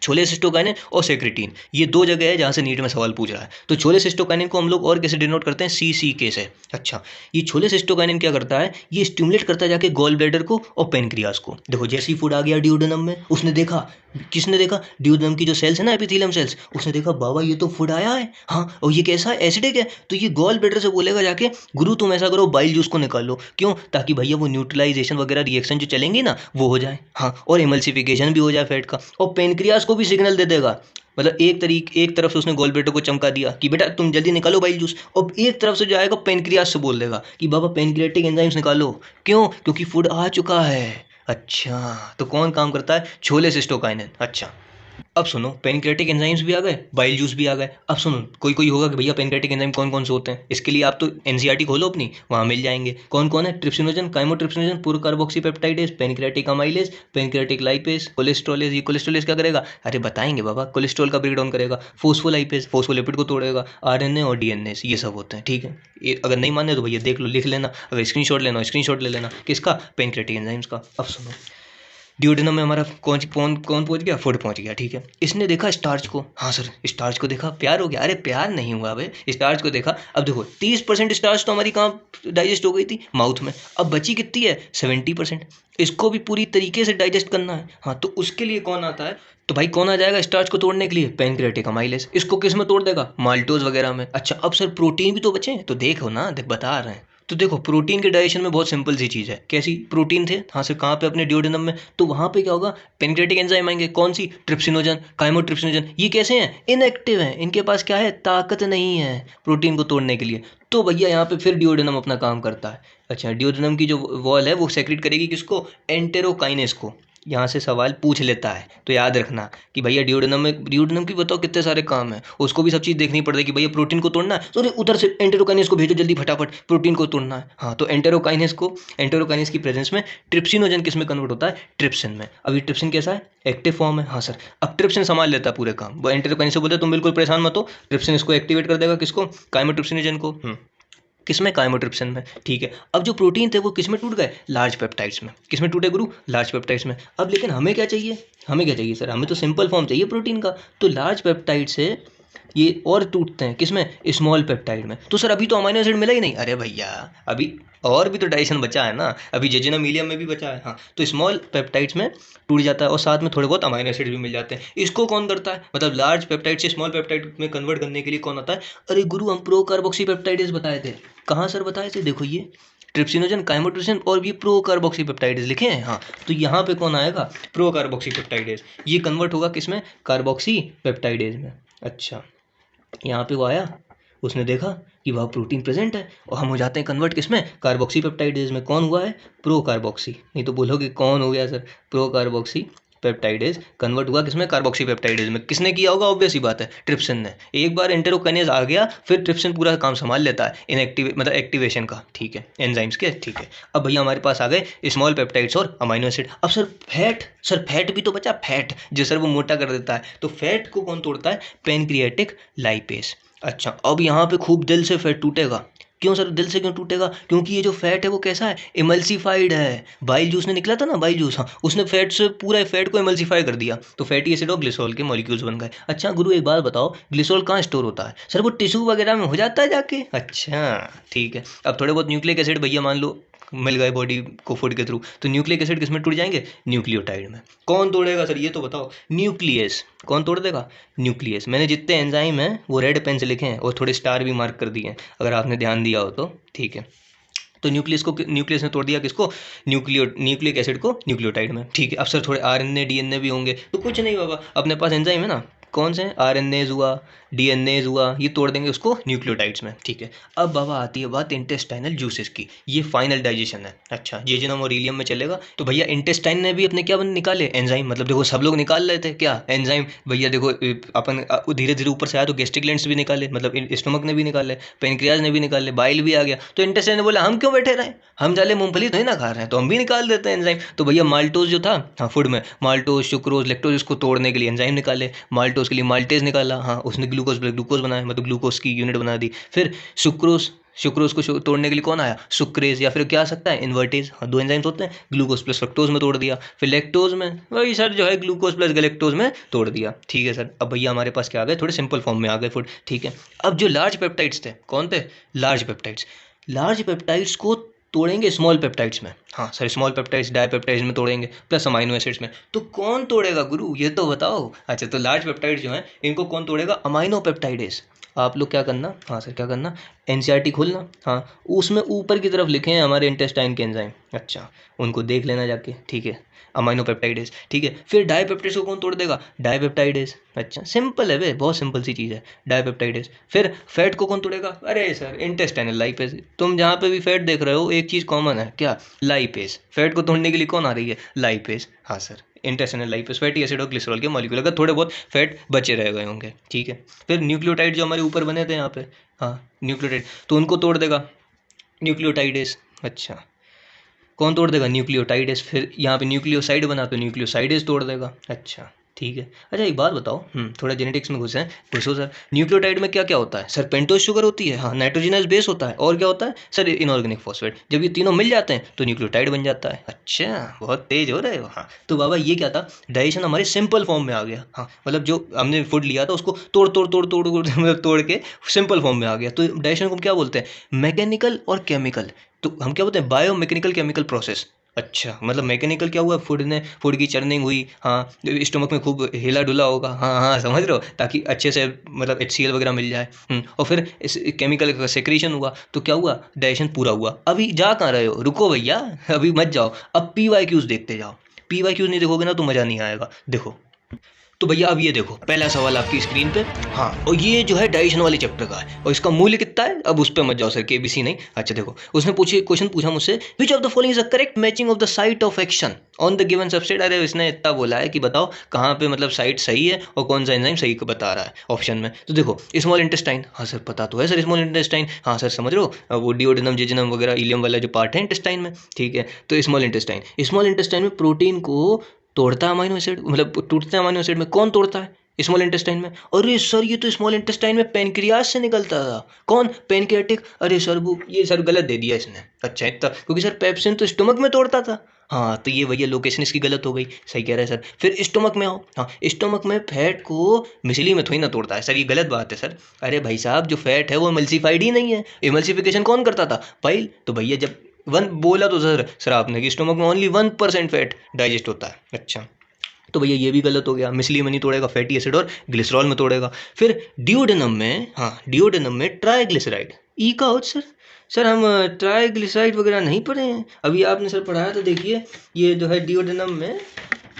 छोलेसिस्टोकाइनिन और सेक्रेटिन, ये दो जगह है जहाँ से नीट में सवाल पूछ रहा है। तो छोलेसिस्टोकाइनिन को हम लोग और कैसे डिनोट करते हैं, CCK से। अच्छा, ये छोलेसिस्टोकाइनिन क्या करता है, ये स्टिमुलेट करता है जाके गॉल ब्लैडर को और पेनक्रियास को। देखो जैसे ही फूड आ गया ड्यूडेनम में, उसने देखा, किसने देखा, ड्यूडेनम की जो सेल्स है ना, एपिथेलियम सेल्स, उसने देखा बाबा ये तो फूड आया है, हाँ, और ये कैसा है, एसिडिक है। तो ये गॉल ब्लैडर से बोलेगा जाके, गुरु तुम ऐसा करो, बाइल जूस को निकालो। क्यों, ताकि भैया वो न्यूट्रलाइजेशन वगैरह रिएक्शन जो चलेंगी ना वो हो जाए, हाँ, और एमल्सिफिकेशन भी हो जाए फैट का, और पेनक्रियास को भी सिग्नल दे देगा। मतलब एक तरफ से उसने गॉल ब्लैडर को चमका दिया कि बेटा तुम जल्दी निकालो बाइल जूस, और एक तरफ से जो आएगा पेनक्रियास से बोल देगा कि बाबा पेनक्रियाटिक एंजाइम्स निकालो। क्यों, क्योंकि फूड आ चुका है। अच्छा, तो कौन काम करता है, छोलेसिस्टोकाइनिन। अच्छा, अब सुनो, पेनक्रियाटिक एंजाइम्स भी आ गए, बाइल जूस भी आ गए। अब सुनो, कोई कोई होगा कि भैया पेनक्रियाटिक एंजाइम कौन कौन से होते हैं, इसके लिए आप तो एनसीईआरटी खोलो अपनी, वहाँ मिल जाएंगे। कौन कौन है, ट्रिप्सिनोजन, काइमोट्रिप्सिनोजन, पूर्व carboxypeptidase, pancreatic amylase, pancreatic lipase, cholesterolase. ये कोलेस्ट्रोलेज क्या करेगा, अरे बताएंगे बाबा, कोलेस्ट्रॉल का ब्रेक डाउन करेगा। फोस्फोलाइपेज, फोस्फोलिपिड को तोड़ेगा। आरएनए और डीएनए ये सब होते हैं, ठीक है। ये अगर नहीं माने तो भैया देख लो, लिख लेना, अगर स्क्रीनशॉट लेना स्क्रीनशॉट ले लेना, किसका, पेनक्रियाटिक एंजाइम्स का। अब सुनो, ड्यूडेनम में हमारा कौन कौन कौन पहुंच गया, फूड पहुंच गया, ठीक है। इसने देखा स्टार्च को, हाँ सर स्टार्च को देखा, प्यार हो गया, अरे प्यार नहीं हुआ भाई, स्टार्च को देखा। अब देखो 30% स्टार्च तो हमारी कहाँ डाइजेस्ट हो गई थी, माउथ में। अब बची कितनी है, 70%। इसको भी पूरी तरीके से डाइजेस्ट करना है, हाँ, तो उसके लिए कौन आता है, तो भाई कौन आ जाएगा स्टार्च को तोड़ने के लिए, पेनक्रियाटिक अमाइलेज। इसको किस में तोड़ देगा, माल्टोज वगैरह में। अच्छा, अब सर प्रोटीन भी तो बचे हैं, तो देखो ना, देख बता रहे हैं। तो देखो प्रोटीन के डाइजेशन में बहुत सिंपल सी चीज़ है, कैसी, प्रोटीन थे, हाँ सर, कहाँ पे, अपने ड्यूडेनम में। तो वहाँ पे क्या होगा, पेनक्रियाटिक एंजाइम आएंगे, कौन सी, ट्रिप्सिनोजन, काइमोट्रिप्सिनोजन। ये कैसे हैं, इनएक्टिव हैं, इनके पास क्या है, ताकत नहीं है प्रोटीन को तोड़ने के लिए। तो भैया यहाँ पे फिर ड्यूडेनम अपना काम करता है। अच्छा, ड्यूडेनम की जो वॉल है वो सेक्रेट करेगी किसको, एंटेरोकाइनेस को। यहाँ से सवाल पूछ लेता है, तो याद रखना कि भैया ड्यूडेनम की बताओ कितने सारे काम है, उसको भी सब चीज़ देखनी पड़ेगी कि भैया प्रोटीन को तोड़ना है, तो उधर से एंटेरोकाइनेस को भेजो जल्दी फटाफट, प्रोटीन को तोड़ना है। हाँ, तो एंटेरोकाइनेस की प्रेजेंस में ट्रिप्सिनोजन किस में कन्वर्ट होता है, ट्रिप्सिन में। अभी ट्रिप्सिन कैसा है, एक्टिव फॉर्म है, हाँ सर। अब ट्रिप्सिन संभाल लेता है पूरे काम, वो एंटेरोकाइनेस से बोलते हैं तुम बिल्कुल परेशान मत हो, ट्रिप्सिन इसको एक्टिवेट कर देगा, किसको, काइमोट्रिप्सिनोजन को। किसमें, काइमोट्रिप्सिन में, ठीक है। अब जो प्रोटीन थे वो किसमें टूट गए, लार्ज पेप्टाइड्स में। किसमें टूटे गुरु, लार्ज पेप्टाइड्स में। अब लेकिन हमें क्या चाहिए, सर, हमें तो सिंपल फॉर्म चाहिए प्रोटीन का। तो लार्ज पेप्टाइड से ये और टूटते हैं किसमें, स्मॉल पेप्टाइड में। तो सर अभी तो अमाइनो एसिड मिला ही नहीं, अरे भैया अभी और भी तो डाइजेशन बचा है ना, अभी जेजिना मीलियम में भी बचा है, हाँ। तो स्मॉल पेप्टाइड्स में टूट जाता है और साथ में थोड़े बहुत अमाइनो एसिड भी मिल जाते हैं। इसको कौन करता है, मतलब लार्ज पेप्टाइड से स्मॉल पेप्टाइड में कन्वर्ट करने के लिए कौन आता है, अरे गुरु हम प्रो कार्बोक्सी पेप्टाइडेज बताए थे। कहाँ सर बताए थे, देखो ये ट्रिप्सिनोजन, काइमोट्रिप्सिन और भी प्रो कार्बोक्सी पेप्टाइडेज लिखे हैं, हाँ। तो यहाँ पे कौन आएगा, प्रो कार्बोक्सी पेप्टाइडेज। ये कन्वर्ट होगा किसमें, कार्बोक्सी पेप्टाइडेज में। अच्छा, यहाँ पे वो आया, उसने देखा कि वह प्रोटीन प्रेजेंट है, और हम हो जाते हैं कन्वर्ट किसमें, कार्बोक्सी पेप्टाइडेज में। कौन हुआ है, प्रो कार्बोक्सी, नहीं तो बोलोगे कौन हो गया sir, pro carboxy peptidase convert हुआ किसमें, कार्बोक्सी पेप्टाइडेज में। किसने किया होगा, ऑब्वियस ही बात है, ट्रिप्सिन ने। एक बार एंटेरोकाइनेज आ गया फिर ट्रिप्सिन पूरा काम संभाल लेता है, मतलब एक्टिवेशन का, ठीक है, एंजाइम्स के, ठीक है। अब भैया हमारे पास आ गए स्मॉल पेप्टाइड्स और अमाइनो एसिड। अब सर फैट भी तो बचा, फैट जो सर वो मोटा कर देता है, तो फैट को कौन तोड़ता है, पेनक्रियाटिक लाइपेज। अच्छा, अब यहाँ पे खूब दिल से फैट टूटेगा। क्यों सर, दिल से क्यों टूटेगा, क्योंकि ये जो फैट है वो कैसा है, इमल्सिफाइड है। बाइल जूस ने निकला था ना, बाइल जूस, हाँ, उसने फैट से पूरा फैट को इमल्सिफाई कर दिया, तो फैटी एसिड और ग्लिसरॉल के मॉलिक्यूल्स बन गए। अच्छा गुरु एक बात बताओ, ग्लिसरॉल कहाँ स्टोर होता है, सर वो टिश्यू वगैरह में हो जाता है जाके। अच्छा ठीक है, अब थोड़े बहुत न्यूक्लिक एसिड भैया मान लो मिल गए बॉडी को फूड के थ्रू, तो न्यूक्लिक एसिड किस में टूट जाएंगे, न्यूक्लियोटाइड में। कौन तोड़ेगा सर ये तो बताओ, न्यूक्लियस। कौन तोड़ देगा, न्यूक्लियस। मैंने जितने एंजाइम हैं वो रेड पेन से लिखे हैं और थोड़े स्टार भी मार्क कर दिए हैं, अगर आपने ध्यान दिया हो तो, ठीक है। तो न्यूक्लियस ने तोड़ दिया किसको, न्यूक्लिक एसिड को न्यूक्लियोटाइड में, ठीक है। अब सर थोड़े आरएनए डीएनए भी होंगे, तो कुछ नहीं बाबा, अपने पास एंजाइम है ना, कौन से, आरएनएज हुआ, डीएनएज हुआ, ये तोड़ देंगे उसको न्यूक्लियोटाइड्स में, ठीक है। अब बाबा आती है बात इंटेस्टाइनल जूसेस की, ये फाइनल डाइजेशन है। अच्छा, जेजुनम और इलियम में चलेगा, तो भैया इंटेस्टाइन ने भी अपने क्या निकाले, एंजाइम। मतलब देखो सब लोग निकाल रहे थे क्या, एंजाइम। भैया देखो अपन धीरे धीरे ऊपर से आया तो गैस्ट्रिक ग्लैंड्स भी निकाले, मतलब स्टोमक ने भी निकाले, पेनक्रियाज ने भी निकाले, बाइल भी आ गया। तो इंटेस्टाइन ने बोला हम क्यों बैठे रहे, हम जाले मूंगफली नहीं ना खा रहे हैं, तो हम भी निकाल देते हैं एंजाइम। तो भैया माल्टोज जो था, हाँ फूड में माल्टोज, सुक्रोज, लेक्टोज, इसको तोड़ने के लिए एंजाइम निकाले। माल्टोज के लिए माल्टेज निकाला, हाँ उसने ग्लूकोज बनाया, मतलब ग्लूकोज की यूनिट बना दी। फिर सुक्रोज सुक्रोज को तोड़ने के लिए कौन आया, सुक्रेज, या फिर क्या आ सकता है, इन्वर्टेज। हाँ, 2 एंजाइम्स होते हैं, ग्लूकोज प्लस फ्रक्टोज में तोड़ दिया, फिर लैक्टोज में वही सर जो है ग्लूकोज प्लस गैलेक्टोज में तोड़ दिया। ठीक है सर, अब भैया हमारे पास क्या आ गए, थोड़े सिंपल फॉर्म में आ गए फूड। ठीक है, अब जो लार्ज पेप्टाइड्स थे, कौन थे, लार्ज पेप्टाइड्स। लार्ज पेप्टाइड्स को तोड़ेंगे स्मॉल पेप्टाइड्स में। हाँ सर, स्मॉल पेप्टाइड्स डाईपेप्टाइड्स में तोड़ेंगे, प्लस अमाइनो एसिड्स में। तो कौन तोड़ेगा गुरु, ये तो बताओ। अच्छा, तो लार्ज पेप्टाइड जो है इनको कौन तोड़ेगा, अमाइनो पेप्टाइडेस। आप लोग क्या करना, हाँ सर क्या करना, एनसीईआरटी खोलना, हाँ उसमें ऊपर की तरफ लिखे हैं हमारे इंटेस्टाइन के एंजाइम। अच्छा, उनको देख लेना जाके। ठीक है, अमाइनो पेप्टाइडेस। ठीक है, फिर डाईपेप्टाइड्स को कौन तोड़ देगा, डाईपेप्टाइडेस। अच्छा, सिंपल है बे, बहुत सिंपल सी चीज़ है, डाईपेप्टाइडेस। फिर फैट को कौन तोड़ेगा, अरे सर इंटेस्टाइनल लाइपेज। तुम जहाँ पे भी फैट देख रहे हो एक चीज़ कॉमन है, क्या, लाइपेज। फैट को तोड़ने के लिए कौन आ रही है, लाइपेज। हाँ sir, intestinal lipase, fatty acid और ग्लिसरॉल के मॉलिक्यूल, अगर थोड़े बहुत फैट बचे रह गए होंगे। ठीक है, फिर न्यूक्लियोटाइड जो हमारे ऊपर बने थे यहाँ पे, हाँ न्यूक्लियोटाइड, तो उनको तोड़ देगा न्यूक्लियोटाइडेस। अच्छा, कौन तोड़ देगा, न्यूक्लियोटाइडेस। फिर यहाँ पे न्यूक्लियोसाइड बना तो न्यूक्लियोसाइडेस तोड़ देगा। अच्छा ठीक है। अच्छा एक बात बताओ, थोड़ा जेनेटिक्स में घुसे हैं, घुसो सर। न्यूक्लियोटाइड में क्या क्या होता है सर, पेंटोज शुगर होती है, हाँ नाइट्रोजनस बेस होता है, और क्या होता है सर, इनऑर्गेनिक फॉस्फेट। जब ये तीनों मिल जाते हैं तो न्यूक्लियोटाइड बन जाता है। अच्छा, बहुत तेज हो रहे हो। हाँ तो बाबा ये क्या था, डाइजेशन हमारे सिंपल फॉर्म में आ गया। हाँ मतलब जो हमने फूड लिया था उसको तोड़ तोड़ तोड़ तोड़ तोड़ मतलब तोड़ के सिंपल फॉर्म में आ गया। तो डाइजेशन को क्या बोलते हैं, मैकेनिकल और केमिकल। तो हम क्या बोलते हैं, बायो मैकेनिकल केमिकल प्रोसेस। अच्छा, मतलब मैकेनिकल क्या हुआ, फूड की चर्निंग हुई, हाँ स्टोमक में खूब हिला डुला होगा, हाँ हाँ समझ रहे हो, ताकि अच्छे से मतलब HCl वगैरह मिल जाए। और फिर इस केमिकल का सेक्रेशन हुआ तो क्या हुआ, डाइजेशन पूरा हुआ। अभी जा कहाँ रहे हो, रुको भैया, अभी मत जाओ, अब PYQs देखते जाओ। PYQs नहीं देखोगे ना तो मज़ा नहीं आएगा। देखो तो भैया अब ये देखो, पहला सवाल आपकी स्क्रीन पे, हाँ और ये जो है डाइजेशन वाले चैप्टर का है, और इसका मूल्य कितना है, अब उस पर मत जाओ सर, KBC नहीं। अच्छा देखो, उसने क्वेश्चन पूछा मुझसे, which of the following is the correct matching of the site of action on the given substrate. अरे इसने इतना बोला है कि बताओ कहाँ पे मतलब साइट सही है और कौन सा एंजाइम सही बता रहा है ऑप्शन में। तो देखो स्मॉल इंटेस्टाइन, हाँ सर पता तो है सर स्मॉल इंटेस्टाइन, हाँ सर समझ रहे हो, वो डिओडेनम जेजुनम वगैरह इलियम वाला जो पार्ट है इंटेस्टाइन में। ठीक है, तो स्मॉल इंटेस्टाइन में प्रोटीन को तोड़ता है अमाइनो एसिड, मतलब टूटते हैं अमाइनो एसिड में, कौन तोड़ता है, स्मॉल इंटेस्टाइन में। अरे सर ये तो स्मॉल इंटेस्टाइन में पेनक्रियास से निकलता था, कौन, पेनक्रियाटिक। अरे सर वो ये सर गलत दे दिया इसने। अच्छा इतना, क्योंकि सर पेप्सिन तो स्टोमक में तोड़ता था। हाँ तो ये भैया लोकेशन इसकी गलत हो गई, सही कह रहे हैं सर। फिर स्टोमक में आओ, हाँ स्टोमक में फैट को मिसली में थोड़ी ना तोड़ता है सर, ये गलत बात है सर। अरे भाई साहब जो फैट है वो एमल्सिफाइड ही नहीं है, एमल्सिफिकेशन कौन करता था, पाइल। तो भैया जब वन बोला तो सर आपने कि स्टोमक में ओनली 1% फैट डाइजेस्ट होता है। अच्छा तो भैया ये भी गलत हो गया, मिसली में नहीं तोड़ेगा, फैटी एसिड और ग्लिसरॉल में तोड़ेगा। फिर डिओडेनम में, हाँ डिओडेनम में ट्राइग्लिसराइड, ई का हो सर। सर हम ट्राइग्लिसराइड वगैरह नहीं पढ़े हैं, अभी आपने सर पढ़ाया तो देखिए, ये जो है डिओडेनम में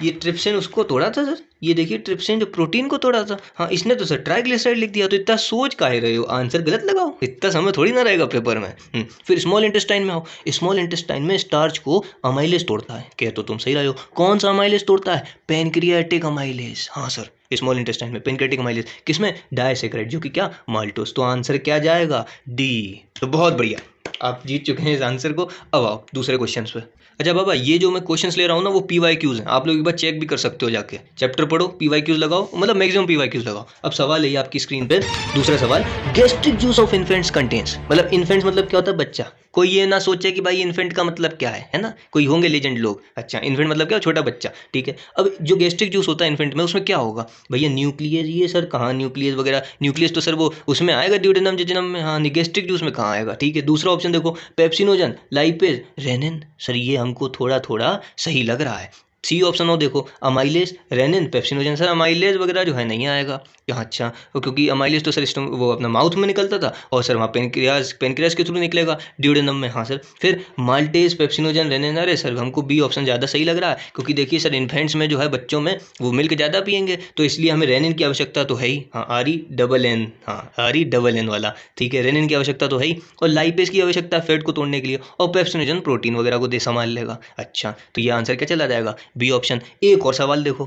ये ट्रिप्सिन उसको तोड़ा था सर, ये देखिए ट्रिप्सिन जो प्रोटीन को तोड़ा था। हाँ इसने तो सर ट्राइग्लिसराइड लिख दिया, तो इतना सोच काहे रहे हो, आंसर गलत लगाओ, इतना समय थोड़ी ना रहेगा पेपर में। फिर स्मॉल इंटेस्टाइन में आओ, स्मॉल इंटेस्टाइन में स्टार्च को अमाइलेज तोड़ता है, कह तो तुम सही रहे हो, कौन सा अमाइलेज तोड़ता है, पेनक्रियाटिक अमाइलेज। हाँ सर स्मॉल इंटेस्टाइन में पेनक्रियाटिक अमाइलेज, किसमें, डायसेक्राइड, जो कि क्या, माल्टोस। तो आंसर क्या जाएगा, डी। तो बहुत बढ़िया, आप जीत चुके हैं इस आंसर को। अब आओ दूसरे क्वेश्चन पे। अच्छा बाबा ये जो मैं क्वेश्चंस ले रहा हूँ ना वो PYQs हैं, आप लोग एक बार चेक भी कर सकते हो जाके, चैप्टर पढ़ो PYQs लगाओ, मतलब मैक्सिमम PYQs लगाओ। अब सवाल है आपकी स्क्रीन पे, दूसरा सवाल, gastric juice of infants contains, मतलब इन्फेंट्स मतलब क्या होता है, बच्चा। कोई ये ना सोचे कि भाई इन्फेंट का मतलब क्या है ना, कोई होंगे लेजेंड लोग। अच्छा इन्फेंट मतलब क्या, छोटा बच्चा। ठीक है, अब जो गैस्ट्रिक जूस होता है इन्फेंट में उसमें क्या होगा भैया, न्यूक्लियस। ये सर कहाँ न्यूक्लियस वगैरह, न्यूक्लियस तो सर वो उसमें आएगा ड्यूडेनम जेजुनम में, हाँ गैस्ट्रिक जूस में कहाँ आएगा। ठीक है, दूसरा ऑप्शन देखो, पेप्सिनोजन, लाइपेज, रेनिन। सर ये हमको थोड़ा थोड़ा सही लग रहा है। सी ऑप्शन हो देखो, amylase, rennin, pepsinogen. Sir amylase वगैरह जो है नहीं आएगा यहाँ। अच्छा क्योंकि अमाइलेज तो सर वो अपना माउथ में निकलता था, और सर वहाँ पेनक्रियाज के थ्रू निकलेगा ड्यूडेनम में। हाँ सर, फिर माल्टेज, पेप्सिनोजन, रेनिन। अरे सर हमको बी ऑप्शन ज़्यादा सही लग रहा है, क्योंकि देखिए सर इन्फेंट्स में जो है बच्चों में वो मिल्क ज़्यादा पियेंगे, तो इसलिए हमें रेनिन की आवश्यकता तो है ही। हाँ RENN, हाँ RENN वाला। ठीक है, रेनिन की आवश्यकता तो है ही, और लाइपेज की आवश्यकता है फैट को तोड़ने के लिए, और पेप्सिनोजन प्रोटीन वगैरह को दे संभाल लेगा। अच्छा तो ये आंसर क्या चला जाएगा, बी ऑप्शन। एक और सवाल देखो,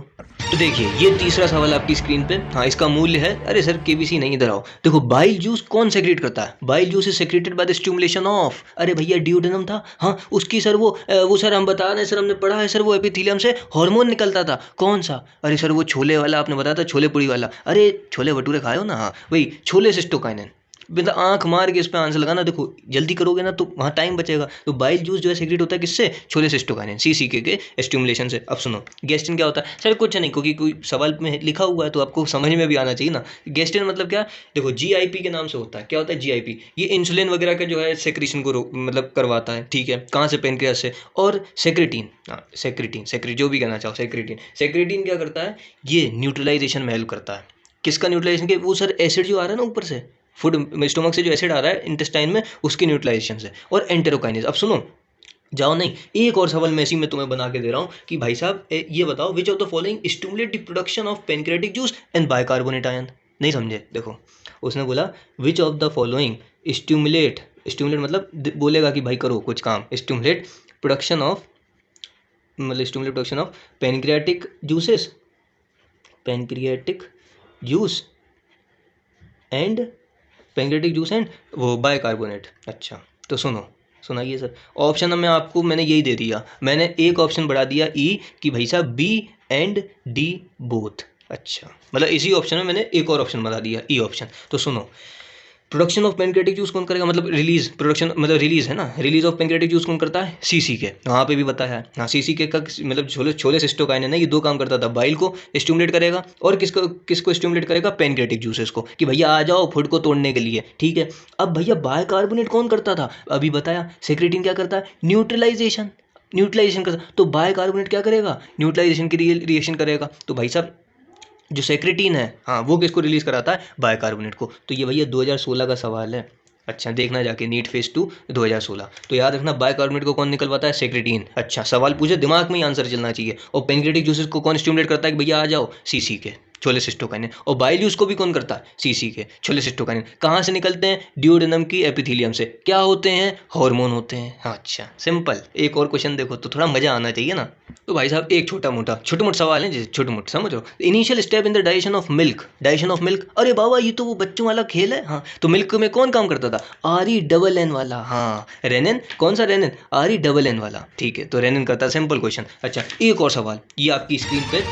तो देखिए ये तीसरा सवाल आपकी स्क्रीन पे, हाँ इसका मूल्य है, अरे सर KBC नहीं, इधर आओ। देखो बाइल जूस कौन सेक्रेट करता है, bile juice is secreted by the stimulation of, अरे भैया ड्यूडेनम था। हाँ उसकी सर वो सर हम बता रहे हैं सर, हमने पढ़ा है सर, वो एपिथेलियम से हार्मोन निकलता था, कौन सा, अरे सर वो छोले वाला, आपने बताया था छोले पूड़ी वाला, अरे छोले भटूरे खाए हो ना, हाँ वही छोले सिस्टोकाइनिन। मतलब आंख मार के इस पे आंसर लगाना, देखो जल्दी करोगे ना तो वहाँ टाइम बचेगा। तो बाइल जूस जो है सेक्रेट होता है किससे, छोलेसिस्टोकाइनिन, सीसीके के स्टिमुलेशन से। अब सुनो गेस्टिन क्या होता है सर, कुछ नहीं, क्योंकि कोई सवाल में लिखा हुआ है तो आपको समझ में भी आना चाहिए ना। गेस्टिन मतलब क्या, देखो जीआईपी के नाम से होता है। क्या होता है जीआईपी, ये इंसुलिन वगैरह का जो है सेक्रेशन को मतलब करवाता है, ठीक है, कहाँ से, पेनक्रियास से। और सेक्रेटिन, हाँ सेक्रेटिन, सेक्रेट जो भी कहना चाहो, सेक्रेटिन, सेक्रेटिन क्या करता है, ये न्यूट्रलाइजेशन में हेल्प करता है। किसका न्यूट्रलाइजेशन के, वो सर एसिड जो आ रहा है ना ऊपर से, फूड स्टोमक से जो एसिड आ रहा है इंटेस्टाइन में, उसकी न्यूट्रलाइजेशन से। और एंटेरोकाइनेज। अब सुनो जाओ नहीं, एक और सवाल मैं इसी में तुम्हें बना के दे रहा हूँ कि भाई साहब ये बताओ, which of the following stimulate the production of pancreatic juice and bicarbonate ion. नहीं समझे, देखो उसने बोला which of the following stimulate, stimulate मतलब बोलेगा कि भाई करो कुछ काम, स्टिमुलेट प्रोडक्शन ऑफ, मतलब stimulate production of pancreatic juices, pancreatic juice and, pancreatic juice and वो बाइकार्बोनेट। अच्छा तो सुनो, सुनाइए सर। ऑप्शन में आपको मैंने यही दे दिया, मैंने एक ऑप्शन बढ़ा दिया ई कि भाई साहब बी एंड डी बोथ। अच्छा मतलब इसी ऑप्शन में मैंने एक और ऑप्शन बढ़ा दिया, ई ऑप्शन। तो सुनो, प्रोडक्शन ऑफ पेनक्रियाटिक जूस कौन करेगा, मतलब रिलीज, प्रोडक्शन मतलब रिलीज है ना, रिलीज ऑफ पेनक्रियाटिक जूस कौन करता है, सीसीके, वहाँ पे भी बताया है। हाँ सीसीके का मतलब छोलेसिस्टोकाइनिन है, ये दो काम करता था, बाइल को स्टिमुलेट करेगा और किसको किसको स्टिमुलेट करेगा, पेनक्रियाटिक जूसेस को, कि भैया आ जाओ फूड को तोड़ने के लिए, ठीक है। अब भैया बाइकार्बोनेट कौन करता था, अभी बताया, सेक्रेटिन क्या करता है, न्यूट्रलाइजेशन, न्यूट्रलाइजेशन करता। तो बाइकार्बोनेट क्या करेगा, न्यूट्रलाइजेशन की रिएक्शन करेगा। तो भाई साहब जो सेक्रेटिन है, हाँ वो किसको रिलीज कराता है, बाइकार्बोनेट को। तो ये भैया 2016 का सवाल है। अच्छा देखना जाके नीट फेज 2 2016। तो याद रखना बाइकार्बोनेट को कौन निकलवाता है, सेक्रेटिन। अच्छा सवाल पूछे दिमाग में ही आंसर चलना चाहिए। और पेनक्रियाटिक जूसेस को कौन स्टिमुलेट करता है कि भैया आ जाओ, सीसी के, छोलेसिस्टोकाइनिन। और बाइल यूज को भी कौन करता है, सीसी के, छोलेसिस्टोकाइनिन। कहाँ से निकलते हैं, ड्यूडेनम की एपिथेलियम से। क्या होते हैं, हार्मोन होते हैं। हाँ अच्छा सिंपल। एक और क्वेश्चन देखो तो थोड़ा मजा आना चाहिए ना। तो भाई साहब एक छोटा मोटा छोटे मोटे सवाल है, जैसे छोटे मोटे समझ लो, initial step in the digestion of milk, digestion of milk. अरे बाबा ये तो वो बच्चों वाला खेल है। हाँ तो मिल्क में कौन काम करता था, RE वाला, हाँ रेनिन। कौन सा रेनिन, RE वाला, ठीक है। तो रेनिन करता है, सिंपल क्वेश्चन। अच्छा एक और सवाल, ये आपकी स्क्रीन पे,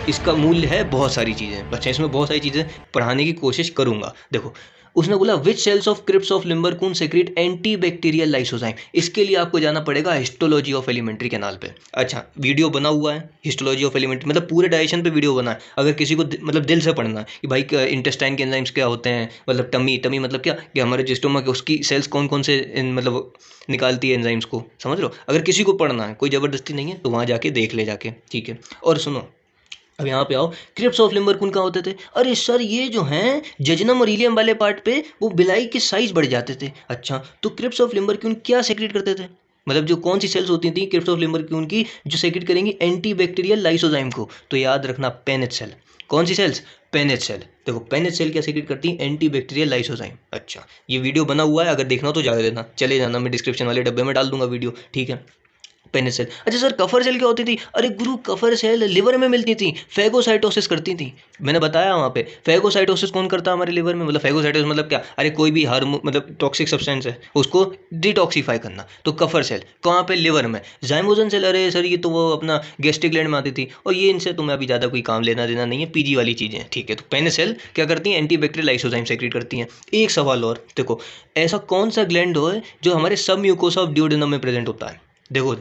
इसका मूल्य है बहुत सारी चीज़ें। अच्छा इसमें बहुत सारी चीज़ें पढ़ाने की कोशिश करूंगा। देखो उसने बोला which cells of crypts of Lieberkuhn secrete anti bacterial lysozyme. इसके लिए आपको जाना पड़ेगा हिस्टोलॉजी ऑफ एलिमेंट्री कैनाल पे। अच्छा वीडियो बना हुआ है हिस्टोलॉजी ऑफ एलिमेंट्री, मतलब पूरे डाइजेशन पे वीडियो बना है। अगर किसी को मतलब दिल से पढ़ना है कि भाई इंटेस्टाइन के एंजाइम्स क्या होते हैं, मतलब टमी, टमी मतलब क्या कि हमारे जो स्टोमक है उसकी सेल्स कौन कौन से मतलब निकालती है एंजाइम्स को, समझ लो। अगर किसी को पढ़ना है, कोई ज़बरदस्ती नहीं है, तो वहाँ जाके देख ले जाके, ठीक है। और सुनो अब यहाँ पे आओ, क्रिप्स ऑफ लिम्बरकून कहाँ होते थे, अरे सर ये जो हैं जजनम और इलियम वाले पार्ट पे वो बिलाई के साइज बढ़ जाते थे। अच्छा तो क्रिप्स ऑफ लिम्बरकून क्या सेक्रेट करते थे, मतलब जो कौन सी सेल्स होती थी क्रिप्स ऑफ लिम्बरकून की जो सेक्रेट करेंगी एंटी बैक्टीरियल लाइसोजाइम को। तो याद रखना पेनेट सेल, कौन सी सेल्स, पेनेट सेल। देखो पेनेट सेल क्या सेक्रेट करती है, एंटी बैक्टीरियल लाइसोजाइम। अच्छा ये वीडियो बना हुआ है, अगर देखना हो तो जाकर देना, चले जाना, मैं डिस्क्रिप्शन वाले डब्बे में डाल दूंगा वीडियो, ठीक है। पेनिस सेल। अच्छा सर कफर सेल क्या होती थी, अरे गुरु कफर सेल लिवर में मिलती थी, फेगोसाइटोसिस करती थी। मैंने बताया वहाँ पे फेगोसाइटोसिस कौन करता है हमारे लिवर में, मतलब फेगोसाइटोसिस मतलब क्या, अरे कोई भी हार्मोन मतलब टॉक्सिक सब्सटेंस है उसको डिटॉक्सीफाई करना। तो कफर सेल कहाँ पे, लिवर में। जाइमोजन सेल, अरे सर ये तो वो अपना गैस्ट्रिक ग्लैंड में आती थी, और ये इनसे तुम्हें अभी ज़्यादा कोई काम लेना देना नहीं है, पीजी वाली चीज़ें, ठीक है। तो पेनिस सेल क्या करती हैं, एंटी बैक्टीरियल लाइसोजाइम सेक्रेट करती हैं। एक सवाल और देखो, ऐसा कौन सा ग्लैंड हो जो हमारे सब म्यूकोसा ऑफ ड्यूडेनम में प्रेजेंट होता है। देखो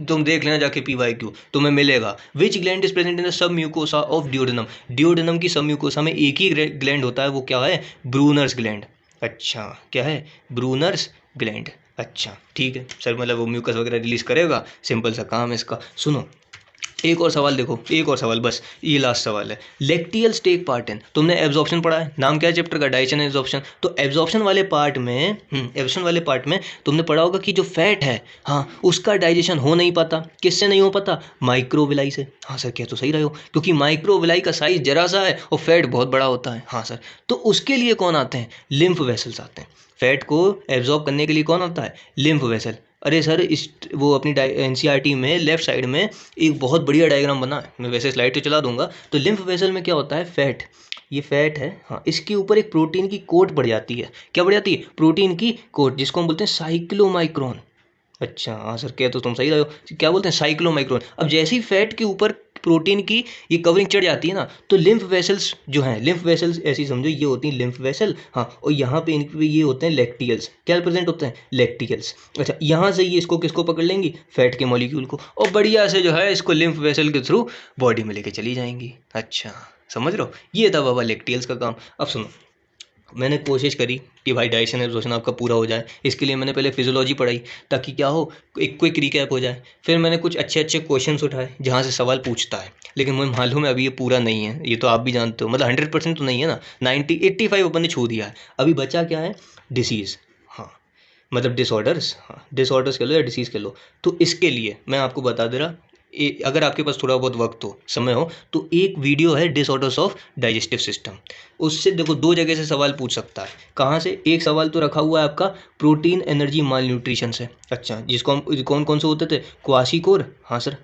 तुम देख लेना जाके PYQ तुम्हें मिलेगा, विच gland is present in the sub mucosa of duodenum. Duodenum की सब म्यूकोसा में एक ही ग्लैंड होता है, वो क्या है, ब्रूनर्स ग्लैंड। अच्छा क्या है, ब्रूनर्स ग्लैंड। अच्छा ठीक है सर, मतलब वो म्यूकस वगैरह रिलीज करेगा, सिंपल सा काम है इसका। सुनो एक और सवाल देखो, एक और सवाल बस, ये लास्ट सवाल है। लेक्टियल स्टेक पार्ट इन, तुमने एब्जॉर्प्शन पढ़ा है, नाम क्या है चैप्टर का, डाइजेशन एंड एब्जॉर्प्शन। तो एब्जॉर्प्शन वाले पार्ट में एब्जॉर्प्शन वाले पार्ट में तुमने पढ़ा होगा कि जो फैट है, हाँ उसका डाइजेशन हो नहीं पाता। किससे नहीं हो पाता, माइक्रोविलाई से। हाँ सर क्या तो सही रहे हो, क्योंकि माइक्रोविलाई का साइज जरा सा है और फैट बहुत बड़ा होता है। हाँ सर तो उसके लिए कौन आते हैं, लिम्फ वेसल्स आते हैं। फैट को एब्जॉर्ब करने के लिए कौन आता है, लिम्फ वेसल। अरे सर इस वो अपनी NCERT में लेफ्ट साइड में एक बहुत बढ़िया डायग्राम बना है, मैं वैसे स्लाइड तो चला दूंगा। तो लिम्फ वेसल में क्या होता है, फैट, ये फैट है, हाँ इसके ऊपर एक प्रोटीन की कोट पड़ जाती है। क्या पड़ जाती है, प्रोटीन की कोट, जिसको हम बोलते हैं साइक्लोमाइक्रोन। अच्छा हाँ सर क्या तो तुम सही रहे हो, क्या बोलते हैं, साइक्लोमाइक्रोन। अब जैसे ही फैट के ऊपर प्रोटीन की ये कवरिंग चढ़ जाती है ना, तो लिम्फ वेसल्स जो हैं, लिम्फ वेसल्स ऐसी समझो ये होती हैं लिम्फ वेसल, हाँ, और यहाँ पे इन पे ये होते हैं लैक्टियल्स। क्या प्रेजेंट होते हैं? लैक्टियल्स। अच्छा, यहाँ से ये इसको किसको पकड़ लेंगी? फैट के मॉलिक्यूल को, और बढ़िया से जो है इसको लिम्फ वेसल के थ्रू बॉडी में लेके चली जाएंगी। अच्छा, समझ रहे हो? ये था बाबा लैक्टियल्स का काम। अब सुनो, मैंने कोशिश करी कि भाई डाइजेशन एब्जॉर्प्शन आपका पूरा हो जाए, इसके लिए मैंने पहले फिजियोलॉजी पढ़ाई ताकि क्या हो, एक क्विक रिकैप हो जाए। फिर मैंने कुछ अच्छे अच्छे क्वेश्चंस उठाए जहाँ से सवाल पूछता है, लेकिन मुझे मालूम है अभी ये पूरा नहीं है, ये तो आप भी जानते हो, मतलब 100% तो नहीं है ना, 85 अपन ने छू दिया है। अभी बचा क्या है? डिसीज़, हाँ, मतलब डिसऑर्डर्स, हाँ, डिसऑर्डर्स कह लो या डिसीज़ कह लो। तो इसके लिए मैं आपको बता दे रहा, अगर आपके पास थोड़ा बहुत वक्त हो, समय हो, तो एक वीडियो है डिसऑर्डर्स ऑफ डाइजेस्टिव सिस्टम, उससे देखो 2 जगह से सवाल पूछ सकता है। कहाँ से? एक सवाल तो रखा हुआ है आपका प्रोटीन एनर्जी माल न्यूट्रिशन से, अच्छा, जिसको हम कौन कौन से होते थे? क्वाशिकोर, हाँ सर,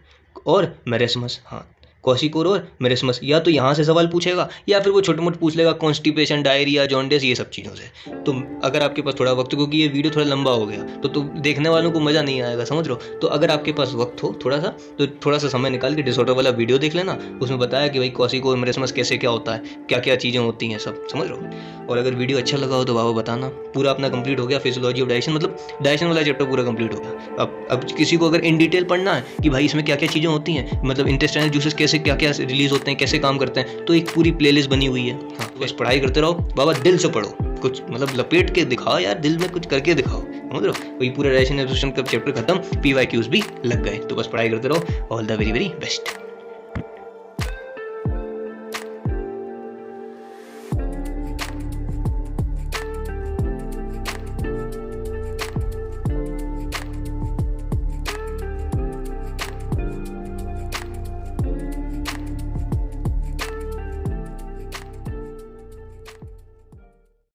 और मेरेस्मस, हाँ, क्वाशिकोर और मेरेस्मस। या तो यहाँ से सवाल पूछेगा या फिर वो छोटे मोटे पूछ लेगा कॉन्स्टिपेशन, डायरिया, जॉन्डिस, ये सब चीज़ों से। तो अगर आपके पास थोड़ा वक्त, क्योंकि ये वीडियो थोड़ा लंबा हो गया तो देखने वालों को मज़ा नहीं आएगा, समझ रहे हो? तो अगर आपके पास वक्त हो थोड़ा सा, तो थोड़ा सा समय निकाल के डिसऑर्डर वाला वीडियो देख लेना, उसमें बताया कि भाई क्वाशिकोर, मेरेस्मस कैसे क्या होता है, क्या क्या चीज़ें होती हैं, सब समझ रहे हो? और अगर वीडियो अच्छा लगा हो तो बाबा बताना। पूरा अपना कंप्लीट हो गया फिजियोलॉजी ऑफ डाइजेशन, मतलब डाइजेशन वाला चैप्टर पूरा कंप्लीट हो गया। अब किसी को अगर इन डिटेल पढ़ना है कि भाई इसमें क्या क्या चीज़ें होती हैं, मतलब इंटेस्टाइनल जूसेस कैसे क्या क्या रिलीज होते हैं, कैसे काम करते हैं, तो एक पूरी प्लेलिस्ट बनी हुई है। हाँ, बस पढ़ाई करते रहो बाबा, दिल से पढ़ो, कुछ मतलब लपेट के दिखाओ यार, दिल में कुछ करके दिखाओ, समझ रहे हो? वही पूरा डाइजेशन एब्जॉर्प्शन का चैप्टर खत्म, PYQs भी लग गए। तो बस पढ़ाई करते रहो। All the very very best.